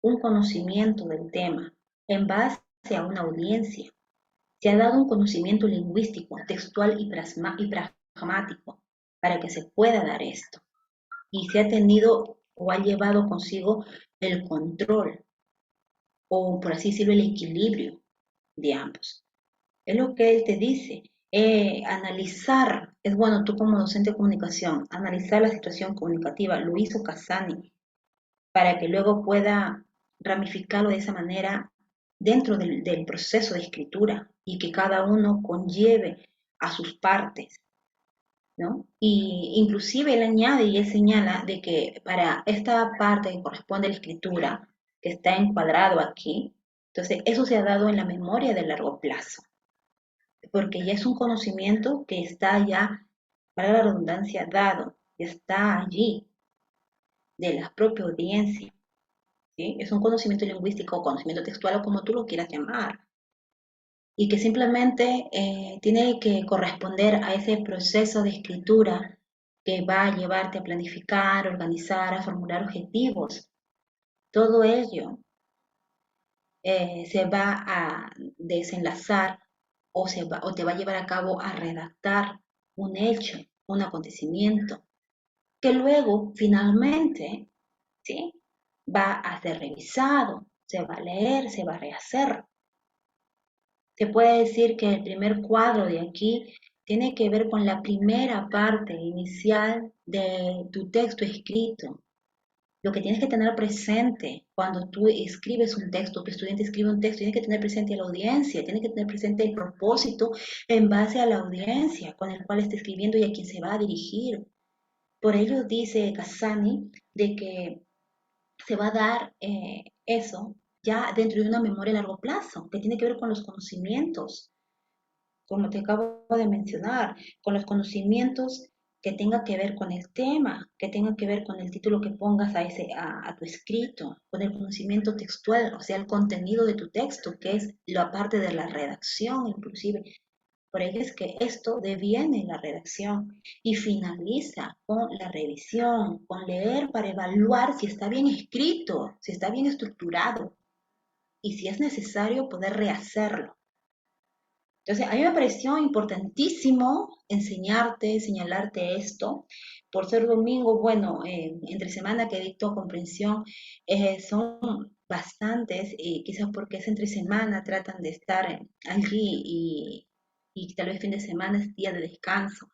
un conocimiento del tema en base a una audiencia. Se ha dado un conocimiento lingüístico, textual y pragmático para que se pueda dar esto. Y se ha tenido o ha llevado consigo el control o, por así decirlo, el equilibrio de ambos. Es lo que él te dice. Analizar, es bueno, tú como docente de comunicación, analizar la situación comunicativa, lo hizo Casani, para que luego pueda ramificarlo de esa manera dentro del proceso de escritura y que cada uno conlleve a sus partes, ¿no? Y inclusive él añade y él señala de que para esta parte que corresponde a la escritura, que está encuadrado aquí, entonces eso se ha dado en la memoria de largo plazo, porque ya es un conocimiento que está ya, para la redundancia, dado, está allí, de la propia audiencia, ¿sí? Es un conocimiento lingüístico o conocimiento textual o como tú lo quieras llamar, y que simplemente tiene que corresponder a ese proceso de escritura que va a llevarte a planificar, organizar, a formular objetivos. Todo ello se va a desenlazar o te va a llevar a cabo a redactar un hecho, un acontecimiento, que luego finalmente, ¿sí?, va a ser revisado, se va a leer, se va a rehacer. Se puede decir que el primer cuadro de aquí tiene que ver con la primera parte inicial de tu texto escrito. Lo que tienes que tener presente cuando tú escribes un texto, tu estudiante escribe un texto, tienes que tener presente a la audiencia, tienes que tener presente el propósito en base a la audiencia con el cual está escribiendo y a quien se va a dirigir. Por ello dice Casani de que se va a dar eso ya dentro de una memoria a largo plazo, que tiene que ver con los conocimientos, como te acabo de mencionar, con los conocimientos que tenga que ver con el tema, que tenga que ver con el título que pongas a tu escrito, con el conocimiento textual, o sea, el contenido de tu texto, que es la parte de la redacción inclusive, Por ello es que esto deviene la redacción y finaliza con la revisión, con leer para evaluar si está bien escrito, si está bien estructurado y si es necesario poder rehacerlo. Entonces, a mí me pareció importantísimo enseñarte, señalarte esto. Por ser domingo, bueno, entre semana que dicto comprensión, son bastantes, quizás porque es entre semana, tratan de estar allí y tal vez fin de semana es día de descanso.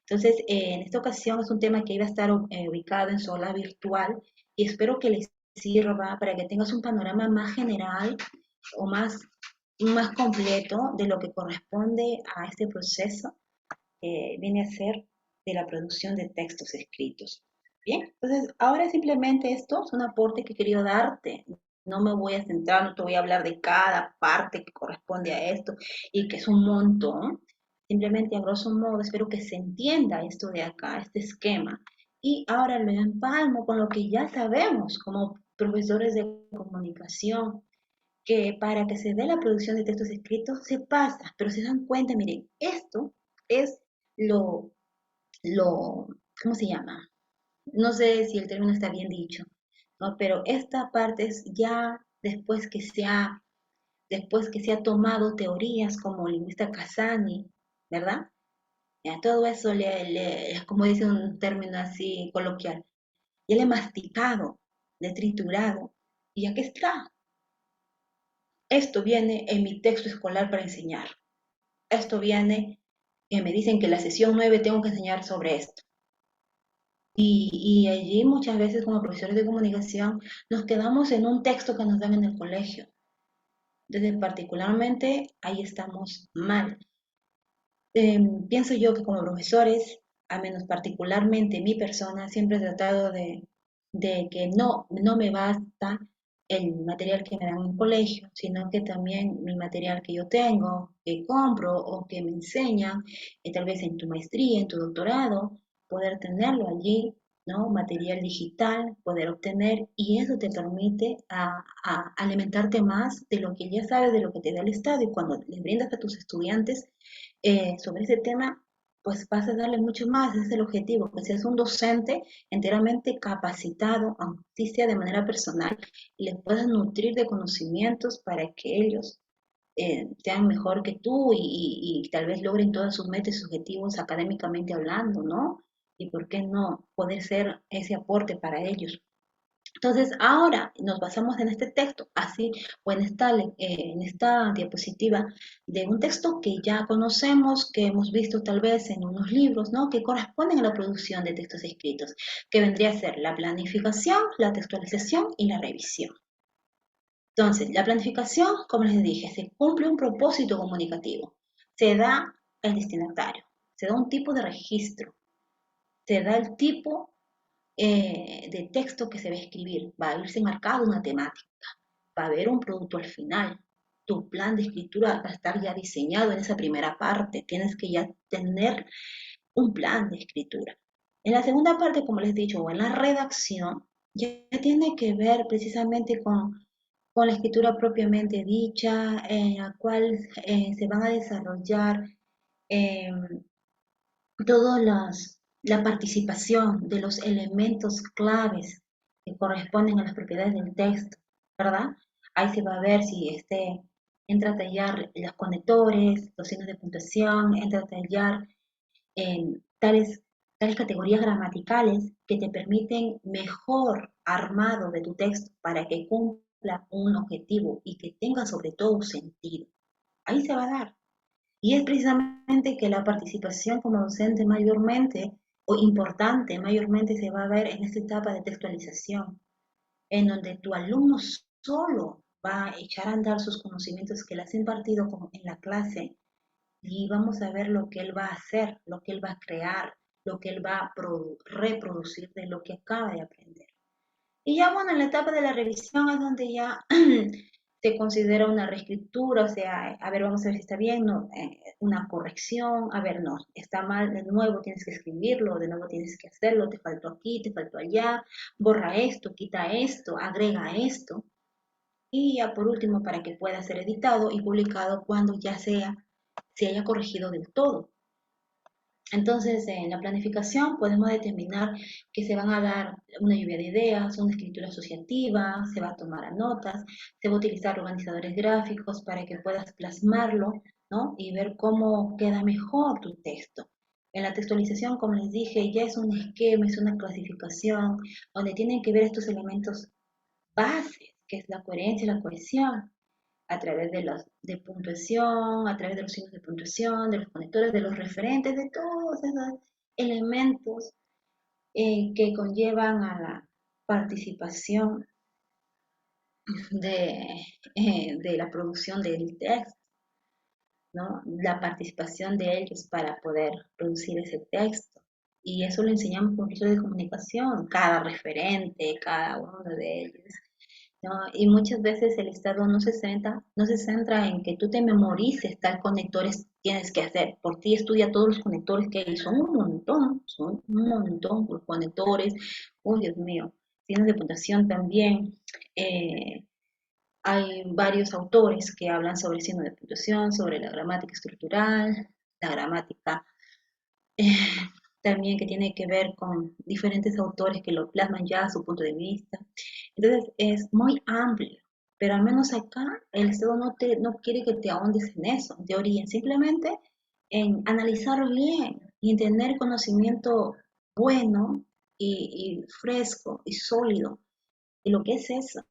Entonces, en esta ocasión es un tema que iba a estar ubicado en su aula virtual y espero que les sirva para que tengas un panorama más general o más completo de lo que corresponde a este proceso que viene a ser de la producción de textos escritos. Bien, entonces ahora simplemente esto es un aporte que he querido darte. No me voy a centrar, no te voy a hablar de cada parte que corresponde a esto y que es un montón. Simplemente a grosso modo espero que se entienda esto de acá, este esquema. Y ahora lo empalmo con lo que ya sabemos como profesores de comunicación, que para que se dé la producción de textos escritos se pasa, pero se dan cuenta, miren, esto es lo, lo, ¿cómo se llama? No sé si el término está bien dicho, ¿no? Pero esta parte es ya después que se ha tomado teorías como el lingüista Casani, ¿verdad? Ya, todo eso como dice un término así coloquial, ya le he masticado, le he triturado, y aquí está. Esto viene en mi texto escolar para enseñar. Esto viene, me dicen que la sesión 9 tengo que enseñar sobre esto. Y allí muchas veces como profesores de comunicación nos quedamos en un texto que nos dan en el colegio. Entonces, particularmente, ahí estamos mal. Pienso yo que como profesores, a menos particularmente mi persona, siempre he tratado de que no me basta el material que me dan en el colegio, sino que también mi material que yo tengo, que compro o que me enseñan, tal vez en tu maestría, en tu doctorado, poder tenerlo allí, ¿no? Material digital, poder obtener, y eso te permite a alimentarte más de lo que ya sabes, de lo que te da el Estado, y cuando le brindas a tus estudiantes sobre ese tema, pues vas a darle mucho más, ese es el objetivo, que seas un docente enteramente capacitado, aunque sea de manera personal, y les puedas nutrir de conocimientos para que ellos sean mejor que tú y tal vez logren todas sus metas y sus objetivos académicamente hablando, ¿no? Y por qué no poder ser ese aporte para ellos. Entonces, ahora nos basamos en este texto, así, o en esta diapositiva de un texto que ya conocemos, que hemos visto tal vez en unos libros, ¿no? Que corresponden a la producción de textos escritos, que vendría a ser la planificación, la textualización y la revisión. Entonces, la planificación, como les dije, se cumple un propósito comunicativo, se da el destinatario, se da un tipo de registro, se da el tipo de texto que se va a escribir. Va a irse marcado una temática, va a haber un producto al final. Tu plan de escritura va a estar ya diseñado en esa primera parte. Tienes que ya tener un plan de escritura. En la segunda parte, como les he dicho, o en la redacción, ya tiene que ver precisamente con la escritura propiamente dicha, en la cual se van a desarrollar eh, todas la participación de los elementos claves que corresponden a las propiedades del texto, ¿verdad? Ahí se va a ver si entra a tallar los conectores, los signos de puntuación, entra a tallar tales categorías gramaticales que te permiten mejor armado de tu texto para que cumpla un objetivo y que tenga sobre todo un sentido. Ahí se va a dar. Y es precisamente que la participación como docente mayormente o importante mayormente se va a ver en esta etapa de textualización, en donde tu alumno solo va a echar a andar sus conocimientos que le has impartido como en la clase y vamos a ver lo que él va a hacer, lo que él va a crear, lo que él va a reproducir de lo que acaba de aprender. Y ya bueno, en la etapa de la revisión es donde ya se considera una reescritura, o sea, a ver, vamos a ver si está bien, no, una corrección, a ver, no, está mal, de nuevo tienes que escribirlo, de nuevo tienes que hacerlo, te faltó aquí, te faltó allá, borra esto, quita esto, agrega esto, y ya por último para que pueda ser editado y publicado cuando ya sea se haya corregido del todo. Entonces, en la planificación podemos determinar que se van a dar una lluvia de ideas, una escritura asociativa, se va a tomar a notas, se va a utilizar organizadores gráficos para que puedas plasmarlo, ¿no? Y ver cómo queda mejor tu texto. En la textualización, como les dije, ya es un esquema, es una clasificación, donde tienen que ver estos elementos bases, que es la coherencia y la cohesión a través de puntuación, a través de los signos de puntuación, de los conectores, de los referentes, de todos esos elementos que conllevan a la participación de la producción del texto, ¿no? La participación de ellos para poder producir ese texto. Y eso lo enseñamos por cursos de comunicación, cada referente, cada uno de ellos. ¿No? Y muchas veces el Estado no se centra en que tú te memorices tal conectores tienes que hacer. Por ti estudia todos los conectores que hay. Son un montón los conectores. Uy, Dios mío. Signos de puntuación también. Eh, Hay varios autores que hablan sobre el signo de puntuación, sobre la gramática estructural, la gramática eh, también que tiene que ver con diferentes autores que lo plasman ya a su punto de vista. Entonces es muy amplio, pero al menos acá el Estado no quiere que te ahondes en eso, en teoría, simplemente en analizarlo bien y en tener conocimiento bueno y fresco y sólido de lo que es eso.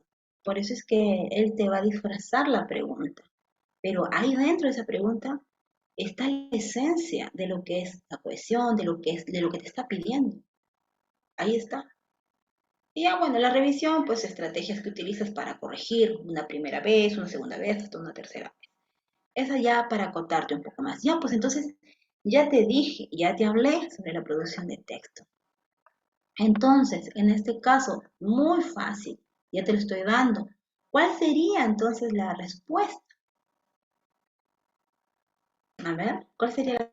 Por eso es que él te va a disfrazar la pregunta, pero ahí dentro de esa pregunta está la esencia de lo que es la cohesión, de lo que te está pidiendo. Ahí está. Y ya bueno, la revisión, pues estrategias que utilizas para corregir una primera vez, una segunda vez, hasta una tercera vez. Esa ya para acotarte un poco más. Ya, pues entonces, ya te dije, ya te hablé sobre la producción de texto. Entonces, en este caso, muy fácil, ya te lo estoy dando. ¿Cuál sería entonces la respuesta? A ver, ¿cuál sería la...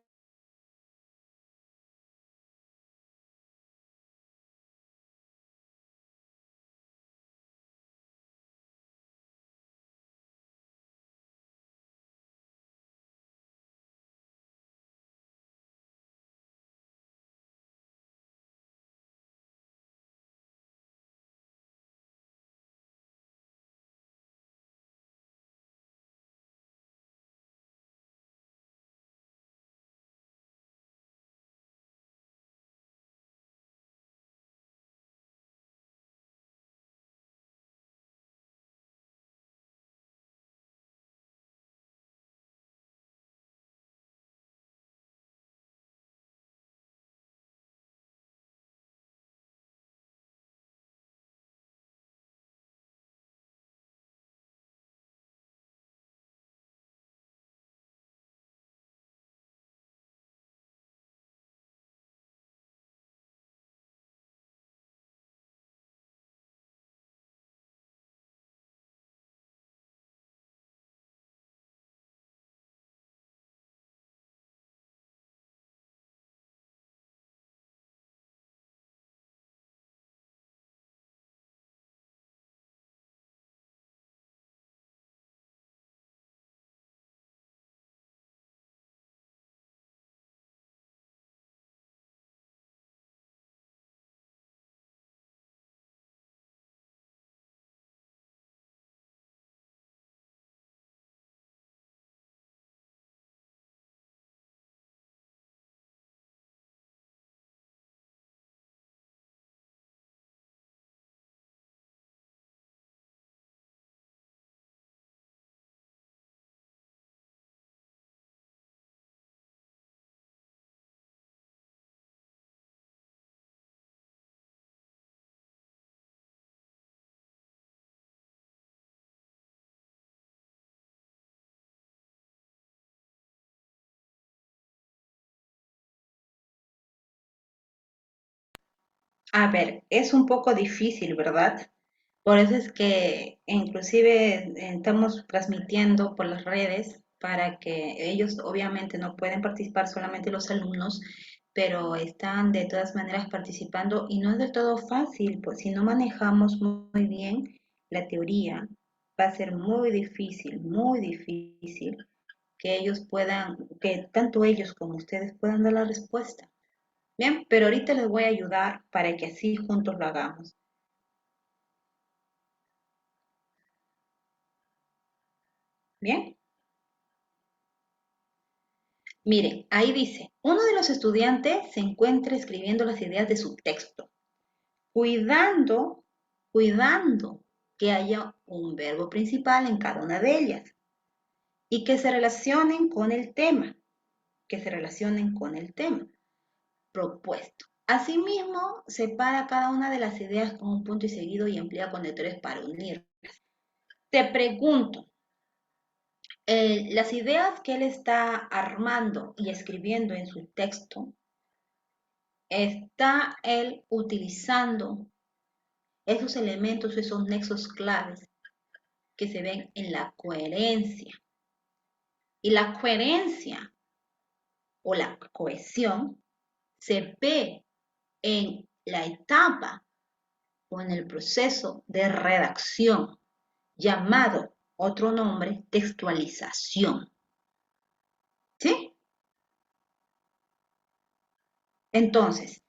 A ver, es un poco difícil, ¿verdad? Por eso es que inclusive estamos transmitiendo por las redes para que ellos obviamente no pueden participar solamente los alumnos, pero están de todas maneras participando y no es del todo fácil, pues si no manejamos muy bien la teoría, va a ser muy difícil que ellos puedan, que tanto ellos como ustedes puedan dar la respuesta. Bien, pero ahorita les voy a ayudar para que así juntos lo hagamos. Bien, miren, ahí dice, uno de los estudiantes se encuentra escribiendo las ideas de su texto, cuidando que haya un verbo principal en cada una de ellas y que se relacionen con el tema, propuesto. Asimismo, separa cada una de las ideas con un punto y seguido y emplea conectores para unir. Te pregunto, las ideas que él está armando y escribiendo en su texto, ¿está él utilizando esos elementos, esos nexos claves que se ven en la coherencia? Y la coherencia o la cohesión se ve en la etapa o en el proceso de redacción, llamado otro nombre, textualización. ¿Sí? Entonces,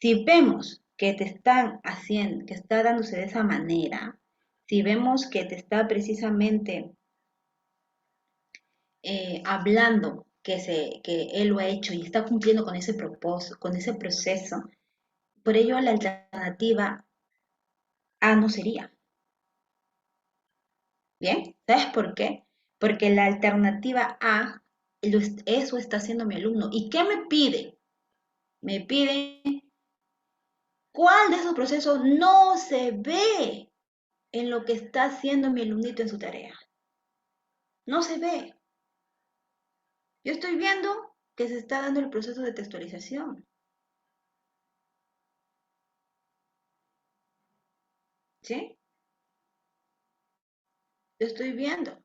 si vemos que te están haciendo, que está dándose de esa manera, si vemos que te está precisamente hablando que él lo ha hecho y está cumpliendo con ese propósito, con ese proceso, por ello la alternativa A no sería. ¿Bien? ¿Sabes por qué? Porque la alternativa A, eso está haciendo mi alumno. ¿Y qué me pide? Me pide cuál de esos procesos no se ve en lo que está haciendo mi alumnito en su tarea. No se ve. Yo estoy viendo que se está dando el proceso de textualización. ¿Sí? Yo estoy viendo.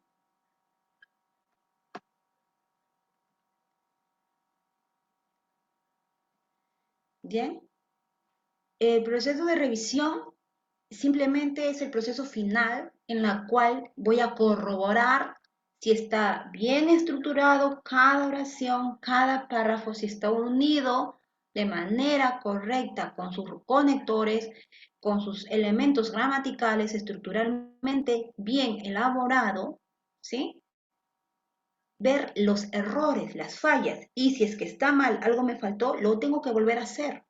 ¿Bien? El proceso de revisión simplemente es el proceso final en la cual voy a corroborar si está bien estructurado cada oración, cada párrafo, si está unido de manera correcta con sus conectores, con sus elementos gramaticales, estructuralmente bien elaborado, ¿sí? Ver los errores, las fallas, y si es que está mal, algo me faltó, lo tengo que volver a hacer,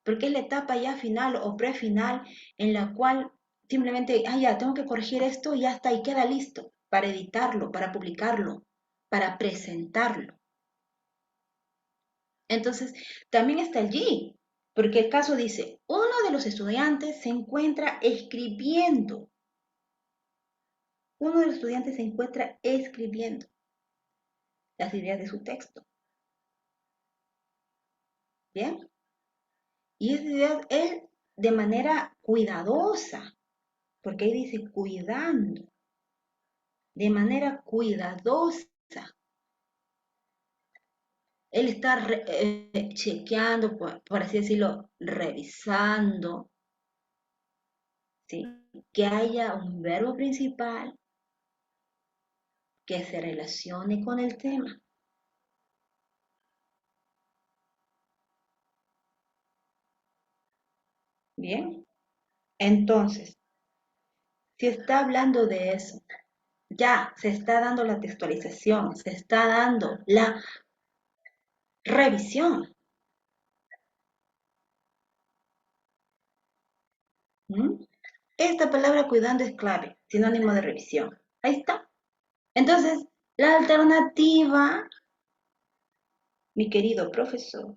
porque es la etapa ya final o prefinal en la cual simplemente, ya, tengo que corregir esto y ya está, y queda listo para editarlo, para publicarlo, para presentarlo. Entonces, también está allí, porque el caso dice, uno de los estudiantes se encuentra escribiendo, uno de los estudiantes se encuentra escribiendo las ideas de su texto, ¿bien? Y esas ideas él de manera cuidadosa, porque ahí dice cuidando, de manera cuidadosa. Él está chequeando, por así decirlo, revisando, ¿sí? Que haya un verbo principal que se relacione con el tema. Bien, entonces, si está hablando de eso, ya se está dando la textualización, se está dando la revisión. ¿Mm? Esta palabra cuidando es clave, sinónimo de revisión. Ahí está. Entonces, la alternativa, mi querido profesor,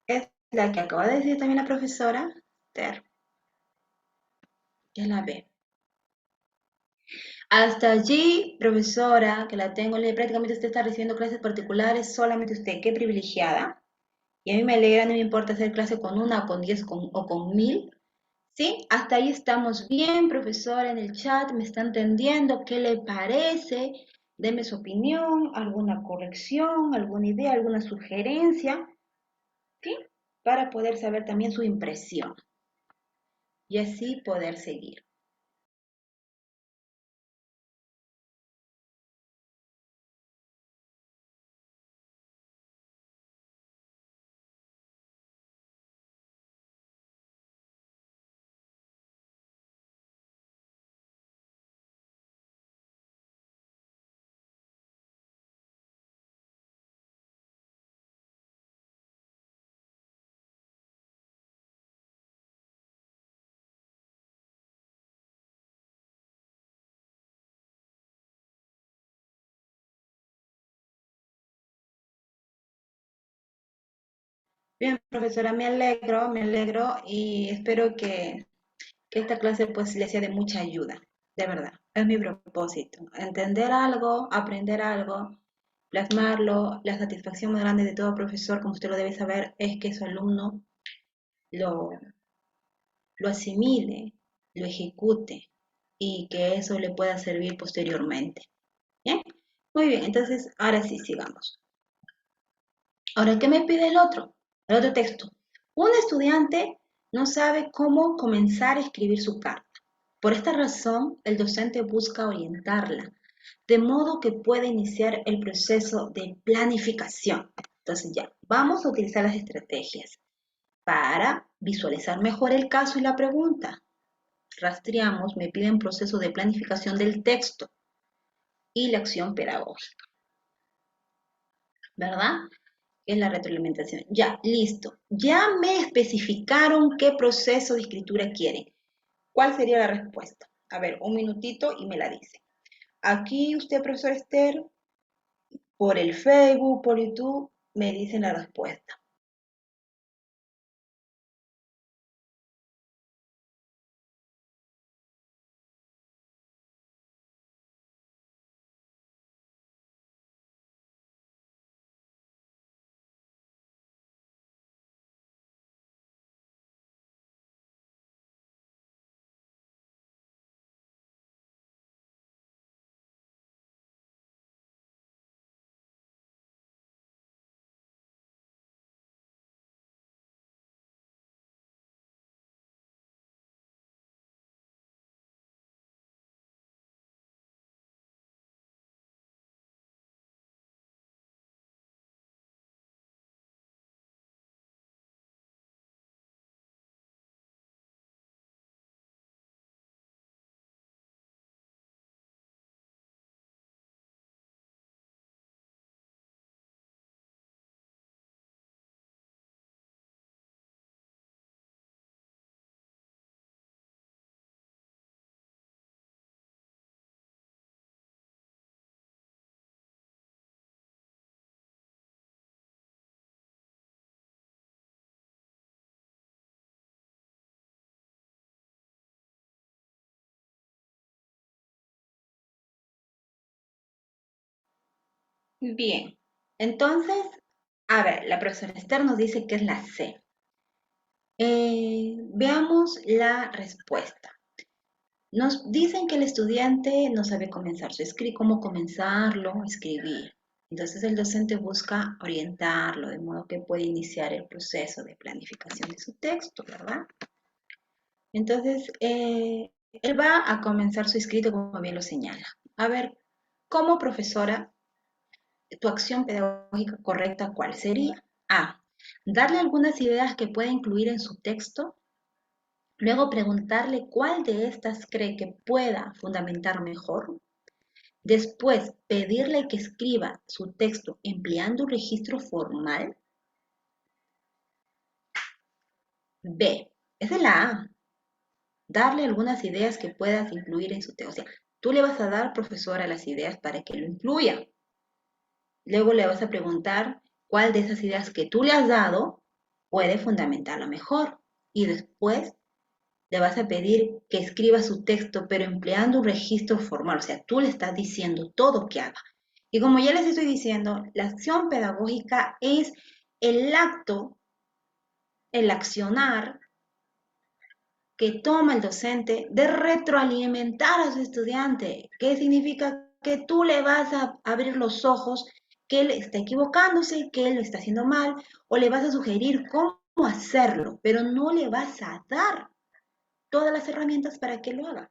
es la que acaba de decir también la profesora Ter, que es la B. Hasta allí, profesora, que la tengo, prácticamente usted está recibiendo clases particulares, solamente usted, qué privilegiada. Y a mí me alegra, no me importa hacer clase con una, o con 10 o con 1000. ¿Sí? Hasta ahí estamos bien, profesora, en el chat, me está entendiendo, ¿qué le parece? Deme su opinión, alguna corrección, alguna idea, alguna sugerencia, ¿sí? Para poder saber también su impresión y así poder seguir. Bien, profesora, me alegro y espero que esta clase pues le sea de mucha ayuda, de verdad. Es mi propósito, entender algo, aprender algo, plasmarlo. La satisfacción más grande de todo profesor, como usted lo debe saber, es que su alumno lo, lo asimile, lo ejecute y que eso le pueda servir posteriormente. ¿Bien? Muy bien, entonces ahora sí, sigamos. Ahora, ¿qué me pide el otro? El otro texto. Un estudiante no sabe cómo comenzar a escribir su carta. Por esta razón, el docente busca orientarla, de modo que pueda iniciar el proceso de planificación. Entonces ya, vamos a utilizar las estrategias para visualizar mejor el caso y la pregunta. Rastreamos, me piden proceso de planificación del texto y la acción pedagógica, ¿verdad? Es la retroalimentación. Ya, listo. Ya me especificaron qué proceso de escritura quieren. ¿Cuál sería la respuesta? A ver, un minutito y me la dice. Aquí usted, profesor Esther, por el Facebook, por YouTube, me dicen la respuesta. Bien, entonces, a ver, la profesora Esther nos dice que es la C. Veamos la respuesta. Nos dicen que el estudiante no sabe comenzar su escrito, cómo comenzarlo, escribir. Entonces el docente busca orientarlo de modo que pueda iniciar el proceso de planificación de su texto, ¿verdad? Entonces, él va a comenzar su escrito como bien lo señala. A ver, como profesora, tu acción pedagógica correcta, ¿cuál sería? A. Darle algunas ideas que pueda incluir en su texto. Luego preguntarle cuál de estas cree que pueda fundamentar mejor. Después, pedirle que escriba su texto empleando un registro formal. B. Esa es la A. Darle algunas ideas que puedas incluir en su texto. O sea, tú le vas a dar, profesora, las ideas para que lo incluya. Luego le vas a preguntar cuál de esas ideas que tú le has dado puede fundamentarlo mejor. Y después le vas a pedir que escriba su texto, pero empleando un registro formal. O sea, tú le estás diciendo todo que haga. Y como ya les estoy diciendo, la acción pedagógica es el acto, el accionar que toma el docente de retroalimentar a su estudiante. ¿Qué significa? Que tú le vas a abrir los ojos que él está equivocándose, que él lo está haciendo mal, o le vas a sugerir cómo hacerlo, pero no le vas a dar todas las herramientas para que lo haga.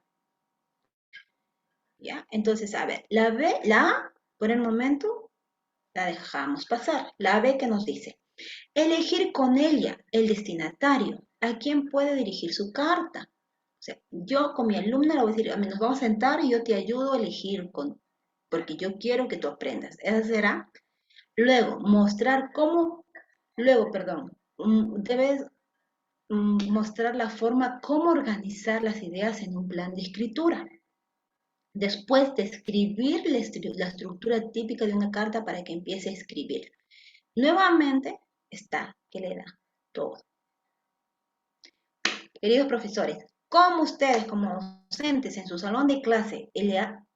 ¿Ya? Entonces, a ver, la B, la A, por el momento, la dejamos pasar. La B que nos dice, elegir con ella el destinatario, a quién puede dirigir su carta. O sea, yo con mi alumna le voy a decir, nos vamos a sentar y yo te ayudo a elegir porque yo quiero que tú aprendas. Esa será. Luego, mostrar cómo, luego, perdón, debes mostrar la forma, cómo organizar las ideas en un plan de escritura. Después, describir la estructura típica de una carta para que empiece a escribir. Nuevamente, está, que le da todo. Queridos profesores, ¿cómo ustedes como docentes en su salón de clase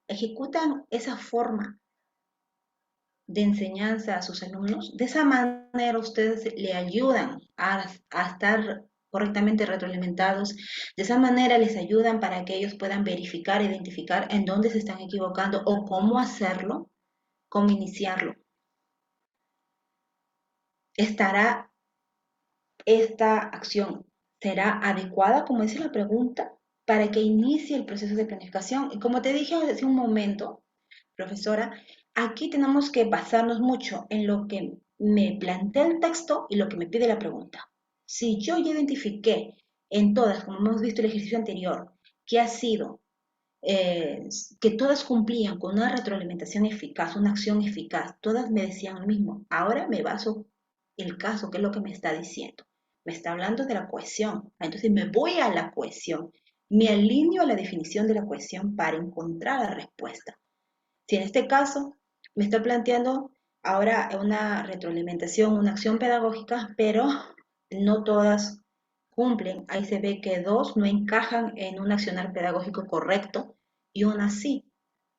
ejecutan esa forma de enseñanza a sus alumnos? De esa manera ustedes le ayudan a estar correctamente retroalimentados, de esa manera les ayudan para que ellos puedan verificar, identificar en dónde se están equivocando o cómo hacerlo, cómo iniciarlo. ¿Estará esta acción, será adecuada, como dice la pregunta, para que inicie el proceso de planificación? Y como te dije hace un momento, profesora, aquí tenemos que basarnos mucho en lo que me plantea el texto y lo que me pide la pregunta. Si yo ya identifiqué en todas, como hemos visto en el ejercicio anterior, que ha sido que todas cumplían con una retroalimentación eficaz, una acción eficaz, todas me decían lo mismo. Ahora me baso el caso, que es lo que me está diciendo. Me está hablando de la cohesión. Entonces me voy a la cohesión, me alineo a la definición de la cohesión para encontrar la respuesta. Si en este caso me está planteando ahora una retroalimentación, una acción pedagógica, pero no todas cumplen. Ahí se ve que dos no encajan en un accionar pedagógico correcto y una sí.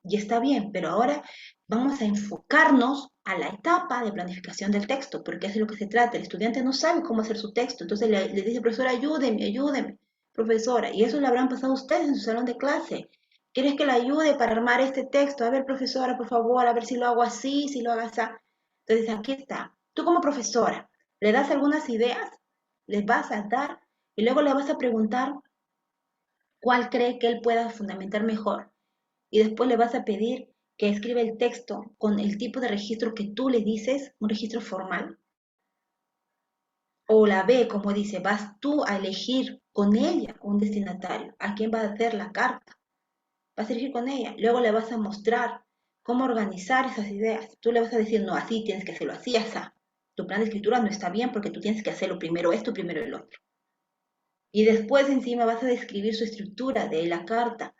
Y está bien, pero ahora vamos a enfocarnos a la etapa de planificación del texto, porque es de lo que se trata. El estudiante no sabe cómo hacer su texto, entonces le dice, profesora, ayúdeme, ayúdeme, profesora. Y eso lo habrán pasado ustedes en su salón de clase. ¿Quieres que la ayude para armar este texto? A ver, profesora, por favor, a ver si lo hago así, si lo hago así. Entonces, aquí está. Tú como profesora, ¿le das algunas ideas? ¿Les vas a dar? Y luego le vas a preguntar cuál cree que él pueda fundamentar mejor. Y después le vas a pedir que escriba el texto con el tipo de registro que tú le dices, un registro formal. O la B, como dice, vas tú a elegir con ella un destinatario, a quién va a hacer la carta. Vas a elegir con ella. Luego le vas a mostrar cómo organizar esas ideas. Tú le vas a decir, no, así tienes que hacerlo, así, así. Tu plan de escritura no está bien porque tú tienes que hacerlo primero esto, primero el otro. Y después encima vas a describir su estructura de la carta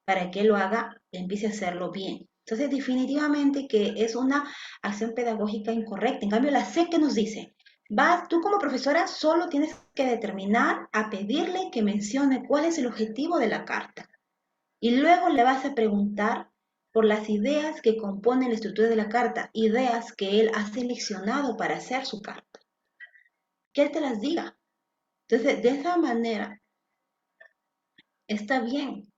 para que lo haga, empiece a hacerlo bien. Entonces, definitivamente que es una acción pedagógica incorrecta. En cambio, la C que nos dice, vas, tú como profesora solo tienes que determinar a pedirle que mencione cuál es el objetivo de la carta. Y luego le vas a preguntar por las ideas que componen la estructura de la carta, ideas que él ha seleccionado para hacer su carta. Que él te las diga. Entonces, de esa manera, está bien.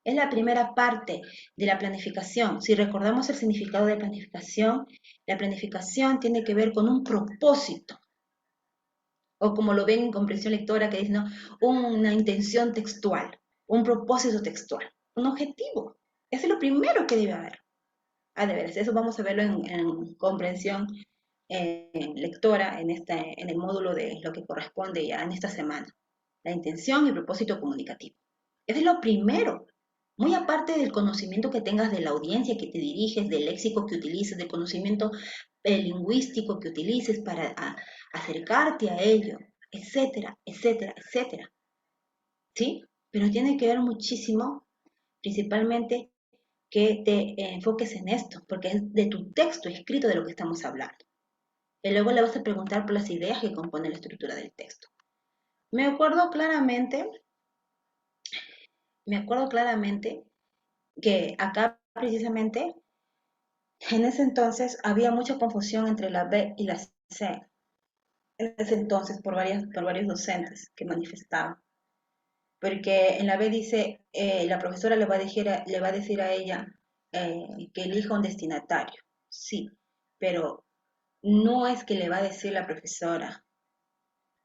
Es la primera parte de la planificación. Si recordamos el significado de planificación, la planificación tiene que ver con un propósito, o como lo ven en comprensión lectora, que dice, ¿no? Una intención textual, un propósito textual, un objetivo. Eso es lo primero que debe haber. De veras, eso vamos a verlo en comprensión lectora, en el módulo de lo que corresponde ya en esta semana. La intención y el propósito comunicativo. Eso es lo primero. Muy aparte del conocimiento que tengas de la audiencia que te diriges, del léxico que utilices, del conocimiento lingüístico que utilices para acercarte a ello, etcétera, etcétera, etcétera. ¿Sí? Pero tiene que ver muchísimo, principalmente, que te enfoques en esto, porque es de tu texto escrito de lo que estamos hablando. Y luego le vas a preguntar por las ideas que componen la estructura del texto. Me acuerdo claramente que acá precisamente, en ese entonces, había mucha confusión entre la B y la C. En ese entonces, por varios docentes que manifestaban. Porque en la B dice, la profesora le va a decir a ella que elija un destinatario. Sí, pero no es que le va a decir la profesora.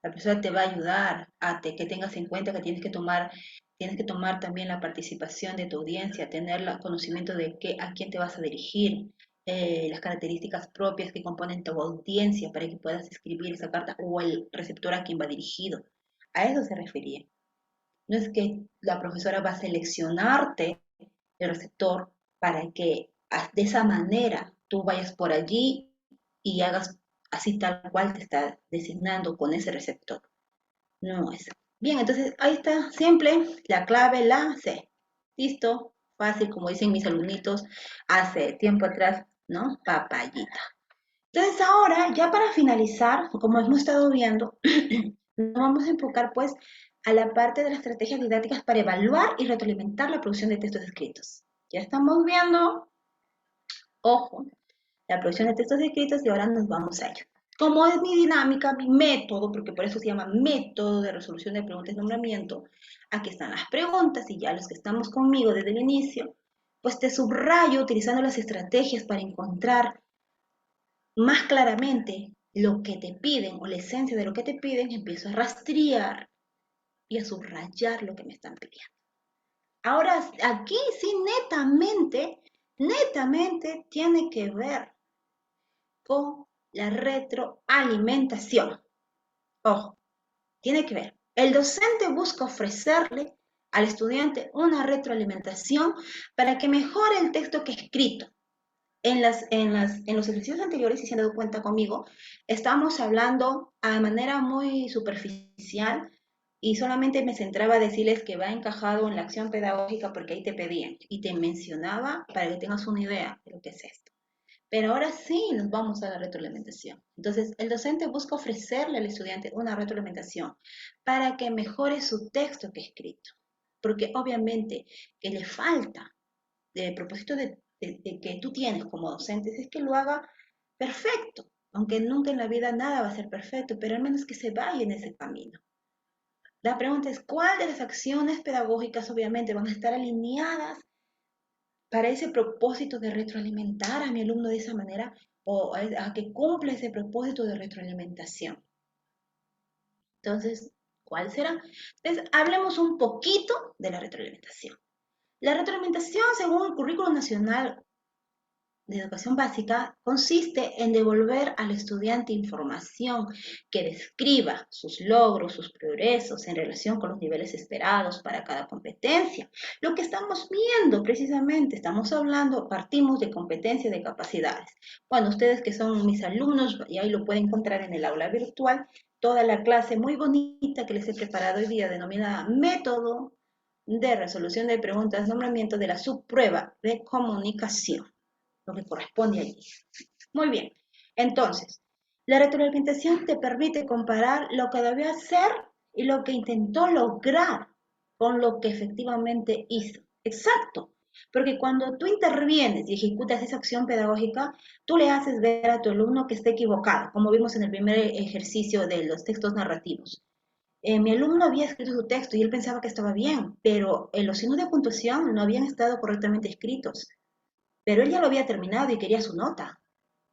La profesora te va a ayudar a que tengas en cuenta que tienes que tomar también la participación de tu audiencia, tener el conocimiento de a quién te vas a dirigir, las características propias que componen tu audiencia para que puedas escribir esa carta o el receptor a quien va dirigido. A eso se refería. No es que la profesora va a seleccionarte el receptor para que de esa manera tú vayas por allí y hagas así tal cual te está designando con ese receptor. No es. Bien, entonces ahí está, simple, la clave, la C. Listo, fácil, como dicen mis alumnitos hace tiempo atrás, ¿no? Papayita. Entonces ahora, ya para finalizar, como hemos estado viendo, nos vamos a enfocar pues a la parte de las estrategias didácticas para evaluar y retroalimentar la producción de textos escritos. Ya estamos viendo, ojo, la producción de textos escritos y ahora nos vamos a ello. Como es mi dinámica, mi método, porque por eso se llama método de resolución de preguntas y nombramiento, aquí están las preguntas y ya los que estamos conmigo desde el inicio, pues te subrayo utilizando las estrategias para encontrar más claramente lo que te piden o la esencia de lo que te piden, empiezo a rastrear y a subrayar lo que me están pidiendo. Ahora, aquí sí netamente tiene que ver con la retroalimentación. Ojo, tiene que ver. El docente busca ofrecerle al estudiante una retroalimentación para que mejore el texto que es escrito. En los ejercicios anteriores, si se han dado cuenta conmigo, estamos hablando de manera muy superficial y solamente me centraba a decirles que va encajado en la acción pedagógica porque ahí te pedían y te mencionaba para que tengas una idea de lo que es esto. Pero ahora sí nos vamos a la retroalimentación. Entonces, el docente busca ofrecerle al estudiante una retroalimentación para que mejore su texto que escrito. Porque obviamente que le falta, de propósito de que tú tienes como docente, es que lo haga perfecto. Aunque nunca en la vida nada va a ser perfecto, pero al menos que se vaya en ese camino. La pregunta es, ¿cuál de las acciones pedagógicas obviamente van a estar alineadas para ese propósito de retroalimentar a mi alumno de esa manera o a que cumpla ese propósito de retroalimentación? Entonces, ¿cuál será? Entonces, hablemos un poquito de la retroalimentación. La retroalimentación, según el Currículo Nacional de Educación Básica, consiste en devolver al estudiante información que describa sus logros, sus progresos en relación con los niveles esperados para cada competencia. Lo que estamos viendo precisamente, estamos hablando, partimos de competencia de capacidades. Bueno, ustedes que son mis alumnos, y ahí lo pueden encontrar en el aula virtual, toda la clase muy bonita que les he preparado hoy día, denominada Método de Resolución de Preguntas, Nombramiento de la Subprueba de Comunicación, lo que corresponde allí. Muy bien, entonces, la retroalimentación te permite comparar lo que debió hacer y lo que intentó lograr con lo que efectivamente hizo. Exacto, porque cuando tú intervienes y ejecutas esa acción pedagógica, tú le haces ver a tu alumno que está equivocado, como vimos en el primer ejercicio de los textos narrativos. Mi alumno había escrito su texto y él pensaba que estaba bien, pero los signos de puntuación no habían estado correctamente escritos. Pero él ya lo había terminado y quería su nota.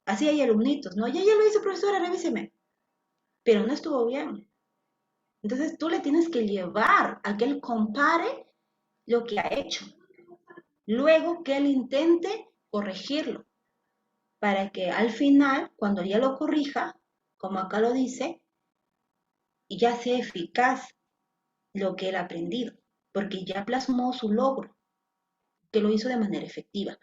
Así hay alumnitos, ¿no? Ya lo hizo, profesora, revíseme. Pero no estuvo bien. Entonces tú le tienes que llevar a que él compare lo que ha hecho. Luego que él intente corregirlo. Para que al final, cuando ya lo corrija, como acá lo dice, ya sea eficaz lo que él ha aprendido. Porque ya plasmó su logro, que lo hizo de manera efectiva.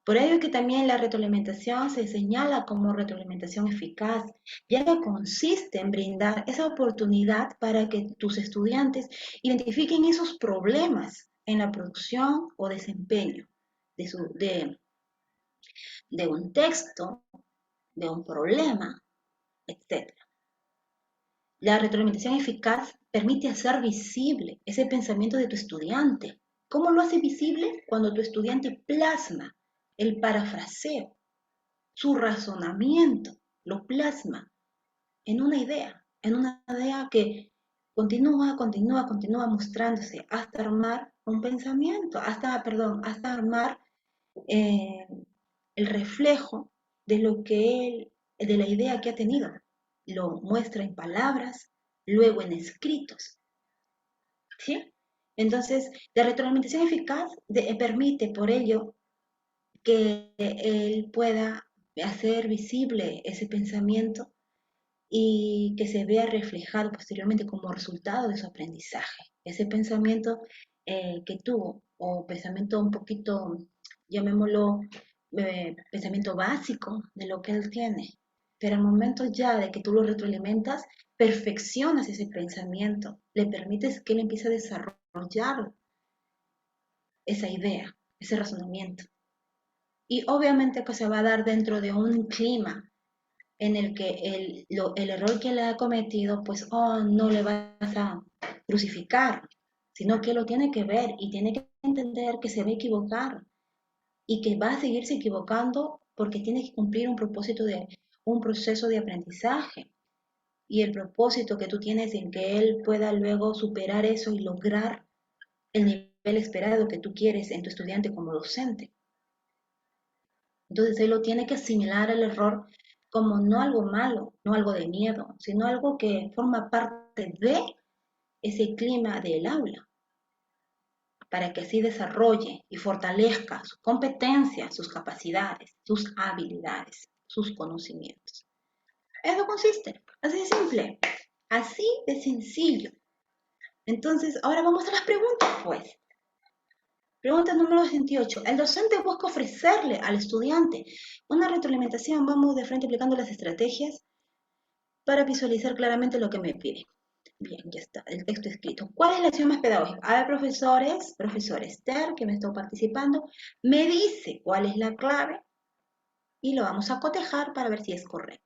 Por ello es que también la retroalimentación se señala como retroalimentación eficaz, ya que consiste en brindar esa oportunidad para que tus estudiantes identifiquen esos problemas en la producción o desempeño de un texto, de un problema, etc. La retroalimentación eficaz permite hacer visible ese pensamiento de tu estudiante. ¿Cómo lo hace visible? Cuando tu estudiante plasma el parafraseo, su razonamiento, lo plasma en una idea que continúa mostrándose hasta armar un pensamiento, hasta armar eh, el reflejo de lo que él, de la idea que ha tenido. Lo muestra en palabras, luego en escritos, ¿sí? Entonces, la retroalimentación eficaz permite por ello que él pueda hacer visible ese pensamiento y que se vea reflejado posteriormente como resultado de su aprendizaje. Ese pensamiento que tuvo, o pensamiento un poquito, llamémoslo, pensamiento básico de lo que él tiene. Pero al momento ya de que tú lo retroalimentas, perfeccionas ese pensamiento, le permites que él empiece a desarrollar esa idea, ese razonamiento. Y obviamente que se va a dar dentro de un clima en el que el error que le ha cometido, pues, oh, no le vas a crucificar, sino que lo tiene que ver y tiene que entender que se va a equivocar y que va a seguirse equivocando porque tiene que cumplir un proceso de aprendizaje. Y el propósito que tú tienes en que él pueda luego superar eso y lograr el nivel esperado que tú quieres en tu estudiante como docente. Entonces él lo tiene que asimilar el error como no algo malo, no algo de miedo, sino algo que forma parte de ese clima del aula, para que así desarrolle y fortalezca sus competencias, sus capacidades, sus habilidades, sus conocimientos. Eso consiste, así de simple, así de sencillo. Entonces, ahora vamos a las preguntas, pues. Pregunta número 28. El docente busca ofrecerle al estudiante una retroalimentación. Vamos de frente aplicando las estrategias para visualizar claramente lo que me pide. Bien, ya está, el texto escrito. ¿Cuál es la acción más pedagógica? A ver, profesores, profesor Esther, que me está participando, me dice cuál es la clave y lo vamos a cotejar para ver si es correcto.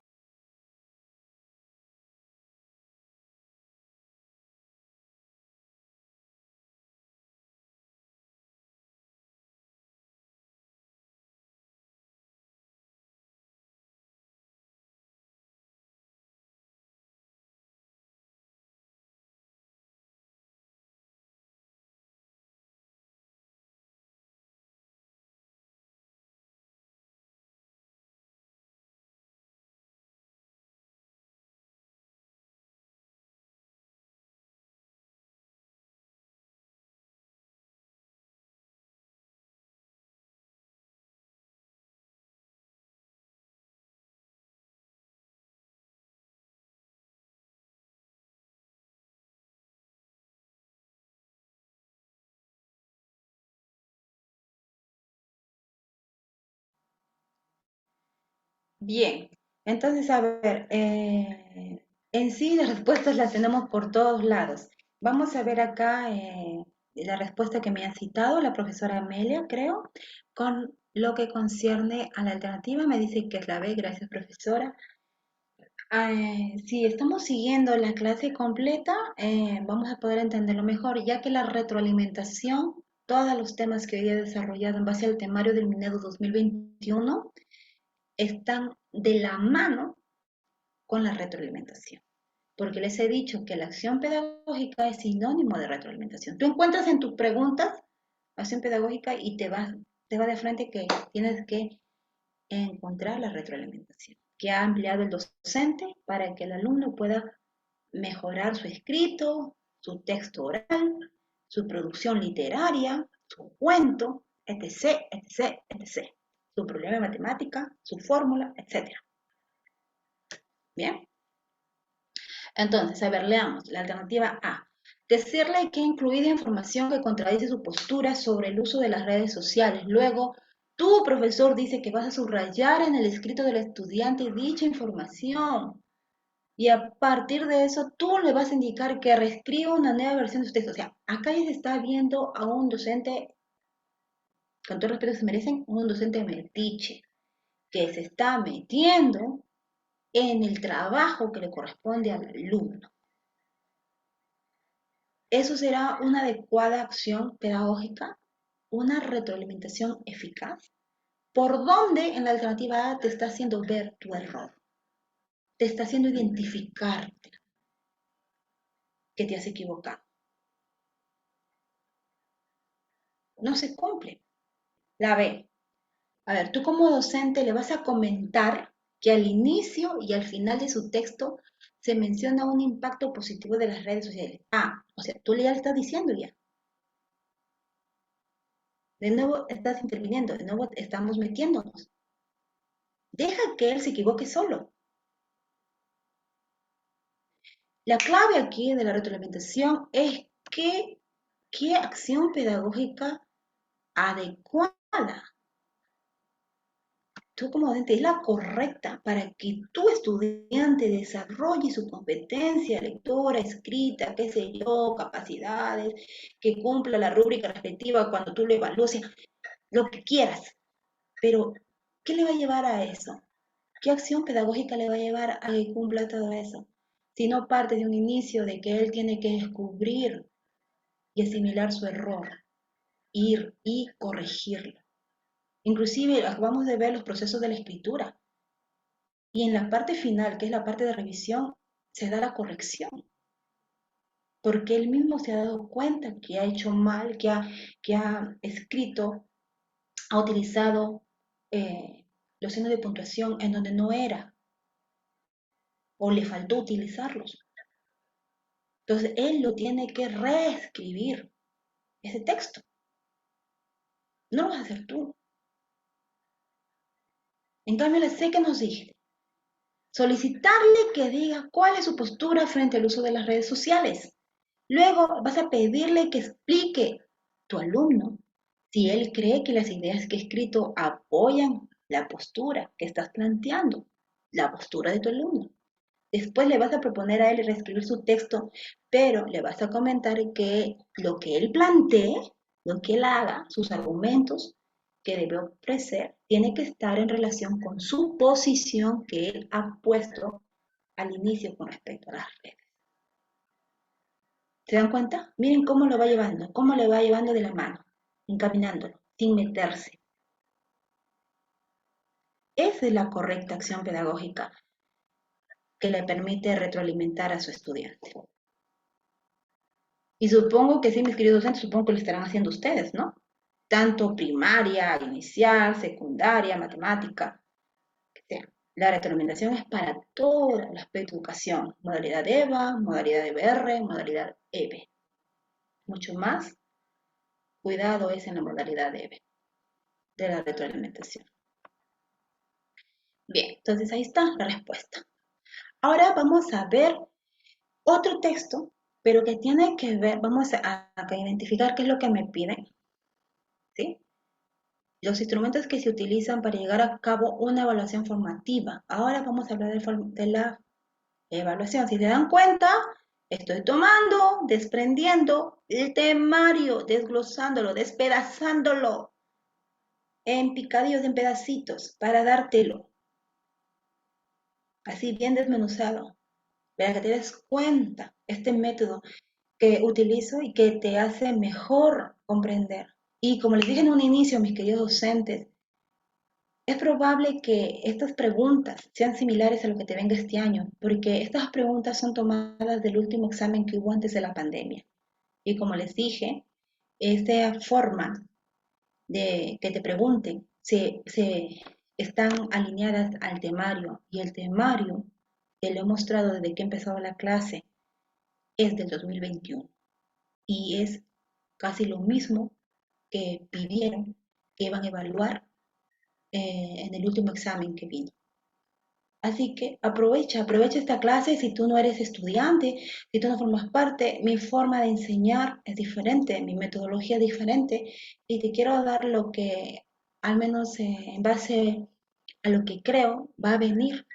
Bien, entonces, a ver, en sí las respuestas las tenemos por todos lados. Vamos a ver acá la respuesta que me ha citado la profesora Amelia, creo, con lo que concierne a la alternativa. Me dice que es la B, gracias profesora. Si estamos siguiendo la clase completa, vamos a poder entenderlo mejor, ya que la retroalimentación, todos los temas que hoy he desarrollado en base al temario del Minedo 2021, están de la mano con la retroalimentación. Porque les he dicho que la acción pedagógica es sinónimo de retroalimentación. Tú encuentras en tus preguntas acción pedagógica y te va de frente que tienes que encontrar la retroalimentación que ha empleado el docente para que el alumno pueda mejorar su escrito, su texto oral, su producción literaria, su cuento, etc., etc., etc., su problema de matemática, su fórmula, etc. Bien. Entonces, a ver, leamos. La alternativa A. Decirle que ha incluido información que contradice su postura sobre el uso de las redes sociales. Luego, tu profesor dice que vas a subrayar en el escrito del estudiante dicha información. Y a partir de eso, tú le vas a indicar que reescriba una nueva versión de su texto. O sea, acá ya se está viendo a un docente, con todo respeto que se merecen, un docente metiche, que se está metiendo en el trabajo que le corresponde al alumno. Eso será una adecuada acción pedagógica, una retroalimentación eficaz. ¿Por dónde en la alternativa A te está haciendo ver tu error? Te está haciendo identificarte que te has equivocado. No se cumple. La B. A ver, tú como docente le vas a comentar que al inicio y al final de su texto se menciona un impacto positivo de las redes sociales. Ah, o sea, tú ya le estás diciendo ya. De nuevo estás interviniendo, de nuevo estamos metiéndonos. Deja que él se equivoque solo. La clave aquí de la retroalimentación es qué acción pedagógica adecuada tú como docente es la correcta para que tu estudiante desarrolle su competencia lectora, escrita, qué sé yo, capacidades, que cumpla la rúbrica respectiva cuando tú lo evalúes, lo que quieras. Pero, ¿qué le va a llevar a eso? ¿Qué acción pedagógica le va a llevar a que cumpla todo eso? Si no parte de un inicio de que él tiene que descubrir y asimilar su error, ir y corregirlo. Inclusive acabamos de ver los procesos de la escritura. Y en la parte final, que es la parte de revisión, se da la corrección. Porque él mismo se ha dado cuenta que ha hecho mal, que ha escrito, ha utilizado los signos de puntuación en donde no era, o le faltó utilizarlos. Entonces, él lo tiene que reescribir, ese texto. No lo vas a hacer tú. En cambio, le sé que nos dijiste. Solicitarle que diga cuál es su postura frente al uso de las redes sociales. Luego vas a pedirle que explique tu alumno si él cree que las ideas que he escrito apoyan la postura que estás planteando, la postura de tu alumno. Después le vas a proponer a él reescribir su texto, pero le vas a comentar que lo que él plantee, lo que él haga, sus argumentos que debe ofrecer, tiene que estar en relación con su posición que él ha puesto al inicio con respecto a las redes. ¿Se dan cuenta? Miren cómo lo va llevando, cómo le va llevando de la mano, encaminándolo, sin meterse. Esa es la correcta acción pedagógica que le permite retroalimentar a su estudiante. Y supongo que sí, mis queridos docentes, supongo que lo estarán haciendo ustedes, ¿no? Tanto primaria, inicial, secundaria, matemática, que sea. La retroalimentación es para todo el aspecto de educación, modalidad EVA, modalidad EBR, modalidad EB. Mucho más cuidado es en la modalidad EB, de la retroalimentación. Bien, entonces ahí está la respuesta. Ahora vamos a ver otro texto, pero que tiene que ver, vamos a identificar qué es lo que me piden, ¿sí? Los instrumentos que se utilizan para llevar a cabo una evaluación formativa. Ahora vamos a hablar de la evaluación. Si se dan cuenta, estoy tomando, desprendiendo el temario, desglosándolo, despedazándolo en picadillos, en pedacitos, para dártelo. Así bien desmenuzado, para que te des cuenta este método que utilizo y que te hace mejor comprender. Y como les dije en un inicio, mis queridos docentes, es probable que estas preguntas sean similares a lo que te venga este año, porque estas preguntas son tomadas del último examen que hubo antes de la pandemia. Y como les dije, esta forma de que te pregunten se están alineadas al temario, y el temario, que lo he mostrado desde que he empezado la clase, es del 2021 y es casi lo mismo que pidieron que iban a evaluar en el último examen que vino. Así que aprovecha esta clase si tú no eres estudiante, si tú no formas parte. Mi forma de enseñar es diferente, mi metodología es diferente, y te quiero dar lo que, al menos en base a lo que creo, va a venir,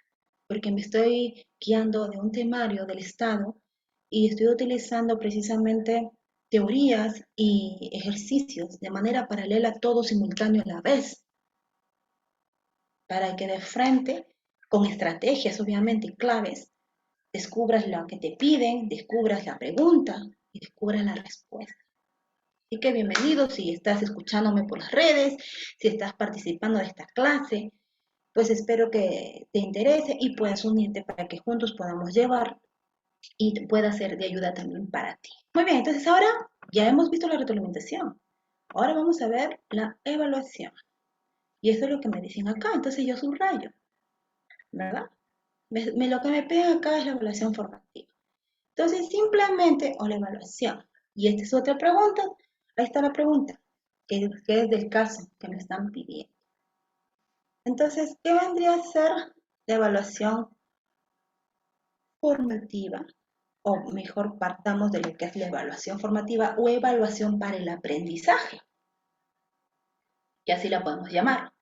porque me estoy guiando de un temario del Estado y estoy utilizando precisamente teorías y ejercicios de manera paralela, todo simultáneo a la vez, para que de frente, con estrategias obviamente y claves, descubras lo que te piden, descubras la pregunta y descubras la respuesta. Así que bienvenido si estás escuchándome por las redes, si estás participando de esta clase, pues espero que te interese y puedas unirte para que juntos podamos llevar y pueda ser de ayuda también para ti. Muy bien, entonces ahora ya hemos visto la retroalimentación. Ahora vamos a ver la evaluación. Y eso es lo que me dicen acá, entonces yo subrayo, ¿verdad? Lo que me pega acá es la evaluación formativa. Entonces simplemente, o la evaluación. Y esta es otra pregunta, ahí está la pregunta, que es del caso que me están pidiendo. Entonces, ¿qué vendría a ser la evaluación formativa? O mejor, partamos de lo que es la evaluación formativa o evaluación para el aprendizaje, y así la podemos llamar.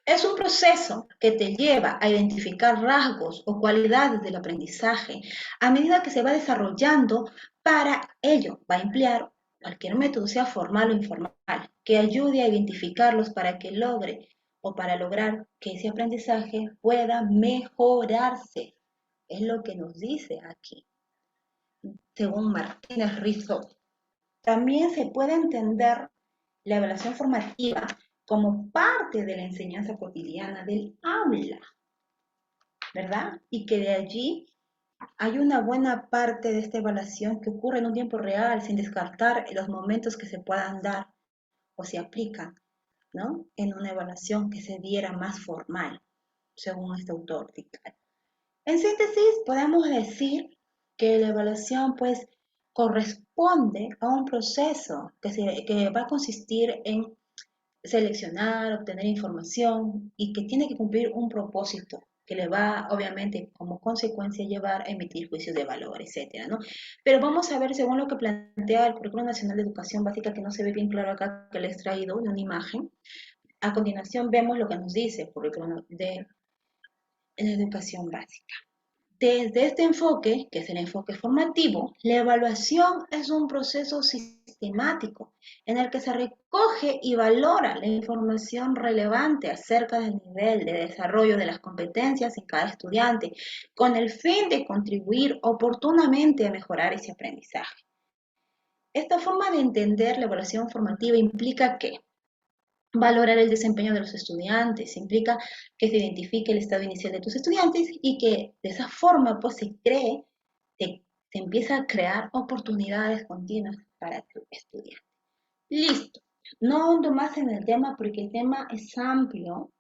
Es un proceso que te lleva a identificar rasgos o cualidades del aprendizaje a medida que se va desarrollando. Para ello va a emplear cualquier método, sea formal o informal, que ayude a identificarlos para que logre o para lograr que ese aprendizaje pueda mejorarse. Es lo que nos dice aquí, según Martínez Rizzo. También se puede entender la evaluación formativa como parte de la enseñanza cotidiana del aula, ¿verdad? Y que de allí hay una buena parte de esta evaluación que ocurre en un tiempo real, sin descartar los momentos que se puedan dar o se aplican, ¿no? En una evaluación que se diera más formal, según este autor. En síntesis, podemos decir que la evaluación, pues, corresponde a un proceso que va a consistir en seleccionar, obtener información y que tiene que cumplir un propósito que le va, obviamente, como consecuencia llevar a emitir juicios de valor, etcétera, ¿no? Pero vamos a ver, según lo que plantea el Currículo Nacional de Educación Básica, que no se ve bien claro acá, que le he extraído de una imagen. A continuación vemos lo que nos dice el Currículo de la Educación Básica. Desde este enfoque, que es el enfoque formativo, la evaluación es un proceso sistemático en el que se recoge y valora la información relevante acerca del nivel de desarrollo de las competencias en cada estudiante, con el fin de contribuir oportunamente a mejorar ese aprendizaje. Esta forma de entender la evaluación formativa implica que valorar el desempeño de los estudiantes, implica que se identifique el estado inicial de tus estudiantes y que de esa forma pues se empieza a crear oportunidades continuas para tu estudiante. Listo. No ahondo más en el tema porque el tema es amplio,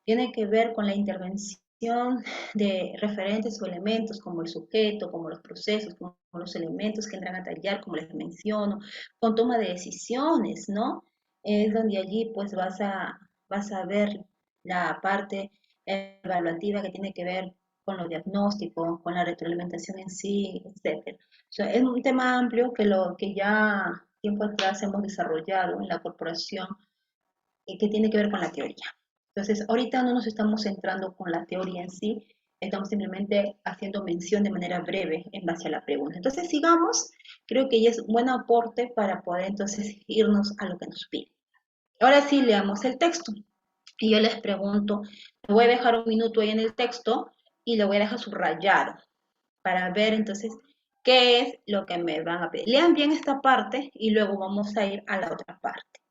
tiene que ver con la intervención de referentes o elementos como el sujeto, como los procesos, como los elementos que entran a tallar, como les menciono, con toma de decisiones, ¿no? Es donde allí pues vas a ver la parte evaluativa que tiene que ver con los diagnósticos, con la retroalimentación en sí, etc. O sea, es un tema amplio que ya tiempo atrás hemos desarrollado en la corporación y que tiene que ver con la teoría. Entonces, ahorita no nos estamos centrando con la teoría en sí, estamos simplemente haciendo mención de manera breve en base a la pregunta. Entonces, sigamos, creo que ya es un buen aporte para poder entonces irnos a lo que nos pide. Ahora sí, leamos el texto. Y yo les pregunto, le voy a dejar un minuto ahí en el texto y le voy a dejar subrayado para ver entonces qué es lo que me van a pedir. Lean bien esta parte y luego vamos a ir a la otra parte.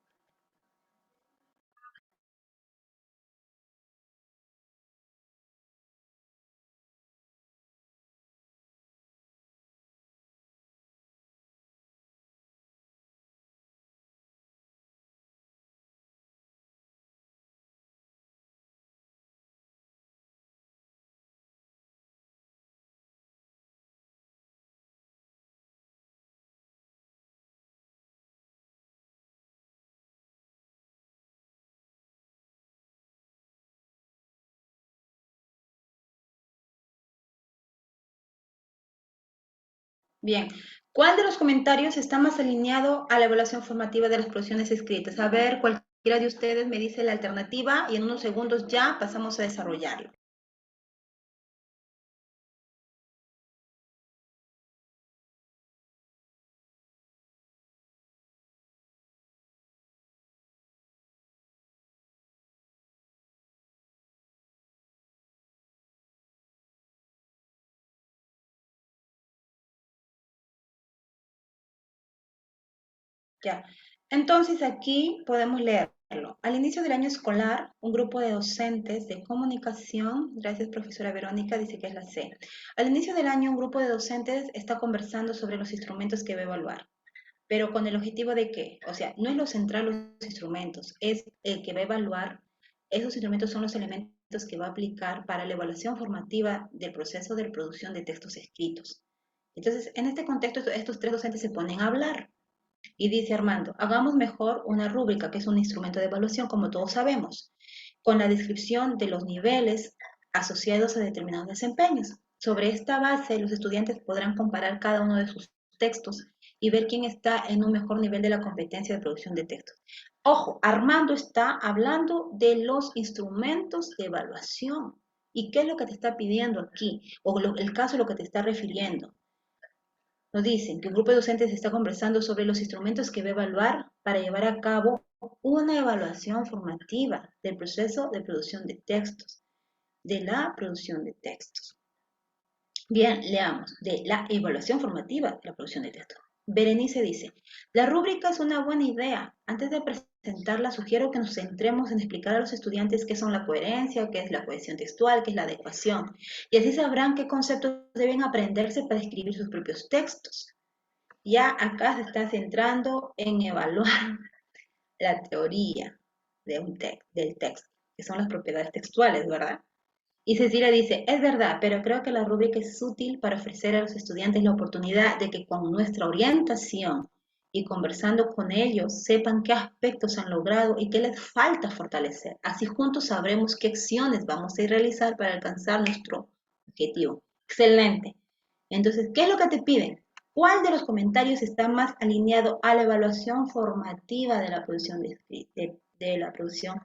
Bien, ¿cuál de los comentarios está más alineado a la evaluación formativa de las producciones escritas? A ver, cualquiera de ustedes me dice la alternativa y en unos segundos ya pasamos a desarrollarlo. Ya. Entonces aquí podemos leerlo. Al inicio del año escolar, un grupo de docentes de comunicación, gracias profesora Verónica, dice que es la C. Al inicio del año, un grupo de docentes está conversando sobre los instrumentos que va a evaluar. Pero con el objetivo de qué? O sea, no es lo central los instrumentos, es el que va a evaluar. Esos instrumentos son los elementos que va a aplicar para la evaluación formativa del proceso de producción de textos escritos. Entonces, en este contexto, estos tres docentes se ponen a hablar. Y dice Armando, hagamos mejor una rúbrica, que es un instrumento de evaluación, como todos sabemos, con la descripción de los niveles asociados a determinados desempeños. Sobre esta base, los estudiantes podrán comparar cada uno de sus textos y ver quién está en un mejor nivel de la competencia de producción de textos. Ojo, Armando está hablando de los instrumentos de evaluación. ¿Y qué es lo que te está pidiendo aquí? O el caso a lo que te está refiriendo. Nos dicen que un grupo de docentes está conversando sobre los instrumentos que va a evaluar para llevar a cabo una evaluación formativa del proceso de producción de textos, de la producción de textos. Bien, leamos, de la evaluación formativa de la producción de textos. Berenice dice, la rúbrica es una buena idea. Antes de presentarla, sugiero que nos centremos en explicar a los estudiantes qué son la coherencia, qué es la cohesión textual, qué es la adecuación, y así sabrán qué conceptos deben aprenderse para escribir sus propios textos. Ya acá se está centrando en evaluar la teoría del texto, que son las propiedades textuales, ¿verdad? Y Cecilia dice, es verdad, pero creo que la rúbrica es útil para ofrecer a los estudiantes la oportunidad de que con nuestra orientación y conversando con ellos sepan qué aspectos han logrado y qué les falta fortalecer. Así juntos sabremos qué acciones vamos a realizar para alcanzar nuestro objetivo. Excelente. Entonces, ¿qué es lo que te piden? ¿Cuál de los comentarios está más alineado a la evaluación formativa de la producción de la producción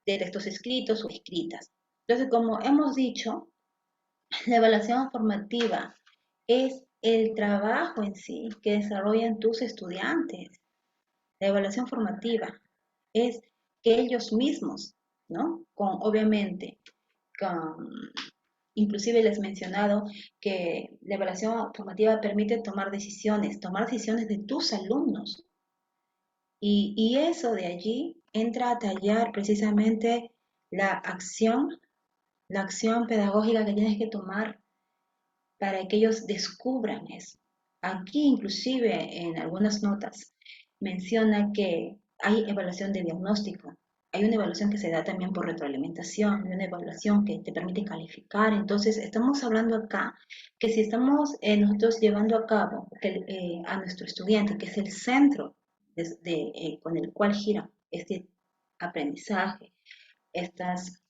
de textos escritos o escritas? Entonces, como hemos dicho, la evaluación formativa es el trabajo en sí que desarrollan tus estudiantes. La evaluación formativa es que ellos mismos, ¿no? Obviamente, inclusive les he mencionado que la evaluación formativa permite tomar decisiones de tus alumnos. Y eso de allí entra a tallar precisamente la acción pedagógica que tienes que tomar para que ellos descubran eso. Aquí inclusive en algunas notas menciona que hay evaluación de diagnóstico, hay una evaluación que se da también por retroalimentación, hay una evaluación que te permite calificar. Entonces estamos hablando acá que si estamos nosotros llevando a cabo a nuestro estudiante, que es el centro con el cual gira este aprendizaje, estas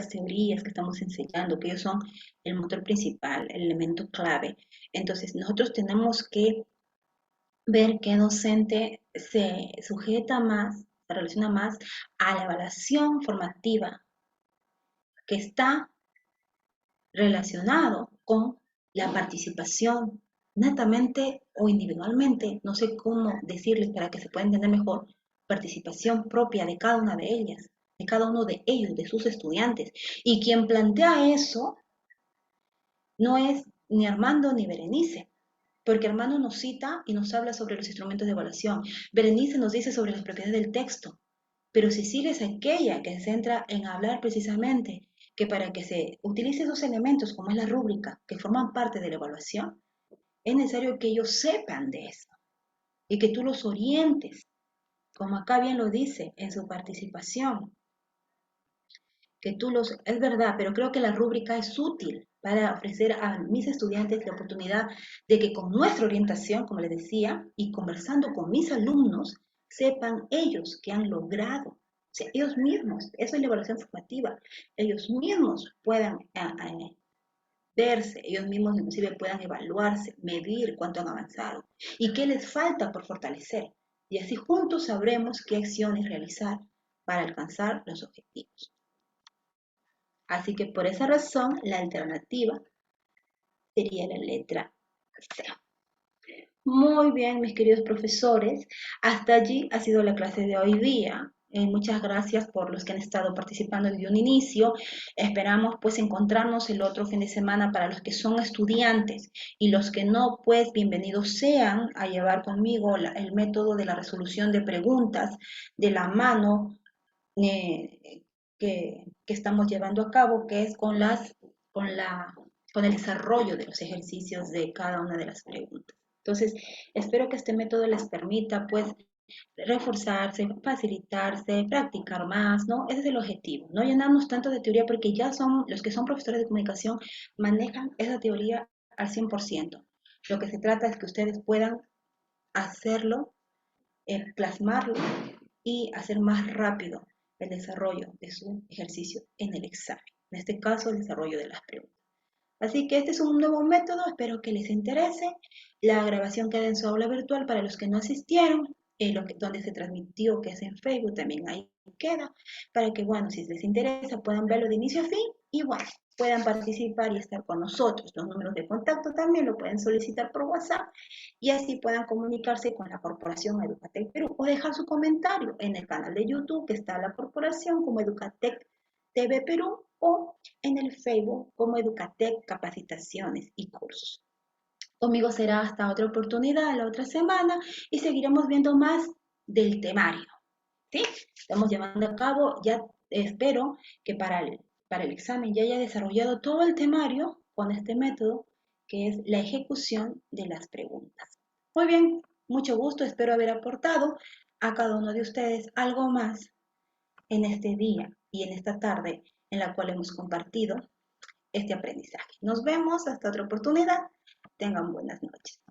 teorías que estamos enseñando, que ellos son el motor principal, el elemento clave. Entonces, nosotros tenemos que ver qué docente se sujeta más, se relaciona más a la evaluación formativa que está relacionado con la participación netamente o individualmente, no sé cómo decirles para que se pueda entender mejor, participación propia de cada una de ellas, de cada uno de ellos, de sus estudiantes. Y quien plantea eso no es ni Armando ni Berenice, porque Armando nos cita y nos habla sobre los instrumentos de evaluación. Berenice nos dice sobre las propiedades del texto, pero Cecilia es aquella que se centra en hablar precisamente que para que se utilice esos elementos como es la rúbrica, que forman parte de la evaluación, es necesario que ellos sepan de eso y que tú los orientes, como acá bien lo dice en su participación, es verdad, pero creo que la rúbrica es útil para ofrecer a mis estudiantes la oportunidad de que con nuestra orientación, como les decía, y conversando con mis alumnos, sepan ellos que han logrado, o sea, ellos mismos, eso es la evaluación formativa, ellos mismos puedan verse, ellos mismos inclusive puedan evaluarse, medir cuánto han avanzado y qué les falta por fortalecer. Y así juntos sabremos qué acciones realizar para alcanzar los objetivos. Así que por esa razón, la alternativa sería la letra C. Muy bien, mis queridos profesores, hasta allí ha sido la clase de hoy día. Muchas gracias por los que han estado participando desde un inicio. Esperamos pues encontrarnos el otro fin de semana para los que son estudiantes y los que no, pues bienvenidos sean a llevar conmigo el método de la resolución de preguntas de la mano eh, que estamos llevando a cabo, que es con el desarrollo de los ejercicios de cada una de las preguntas. Entonces, espero que este método les permita, pues, reforzarse, facilitarse, practicar más, ¿no? Ese es el objetivo, no llenarnos tanto de teoría porque ya son, los que son profesores de comunicación manejan esa teoría al 100%. Lo que se trata es que ustedes puedan hacerlo, plasmarlo y hacer más rápido el desarrollo de su ejercicio en el examen. En este caso, el desarrollo de las preguntas. Así que este es un nuevo método, espero que les interese. La grabación queda en su aula virtual para los que no asistieron, donde se transmitió, que es en Facebook, también ahí queda, para que, bueno, si les interesa, puedan verlo de inicio a fin. Y bueno, puedan participar y estar con nosotros. Los números de contacto también lo pueden solicitar por WhatsApp y así puedan comunicarse con la Corporación Educatec Perú o dejar su comentario en el canal de YouTube que está la corporación como Educatec TV Perú o en el Facebook como Educatec Capacitaciones y Cursos. Conmigo será hasta otra oportunidad la otra semana y seguiremos viendo más del temario. ¿Sí? Estamos llevando a cabo, ya espero que para el examen ya haya desarrollado todo el temario con este método que es la ejecución de las preguntas. Muy bien, mucho gusto, espero haber aportado a cada uno de ustedes algo más en este día y en esta tarde en la cual hemos compartido este aprendizaje. Nos vemos hasta otra oportunidad. Tengan buenas noches.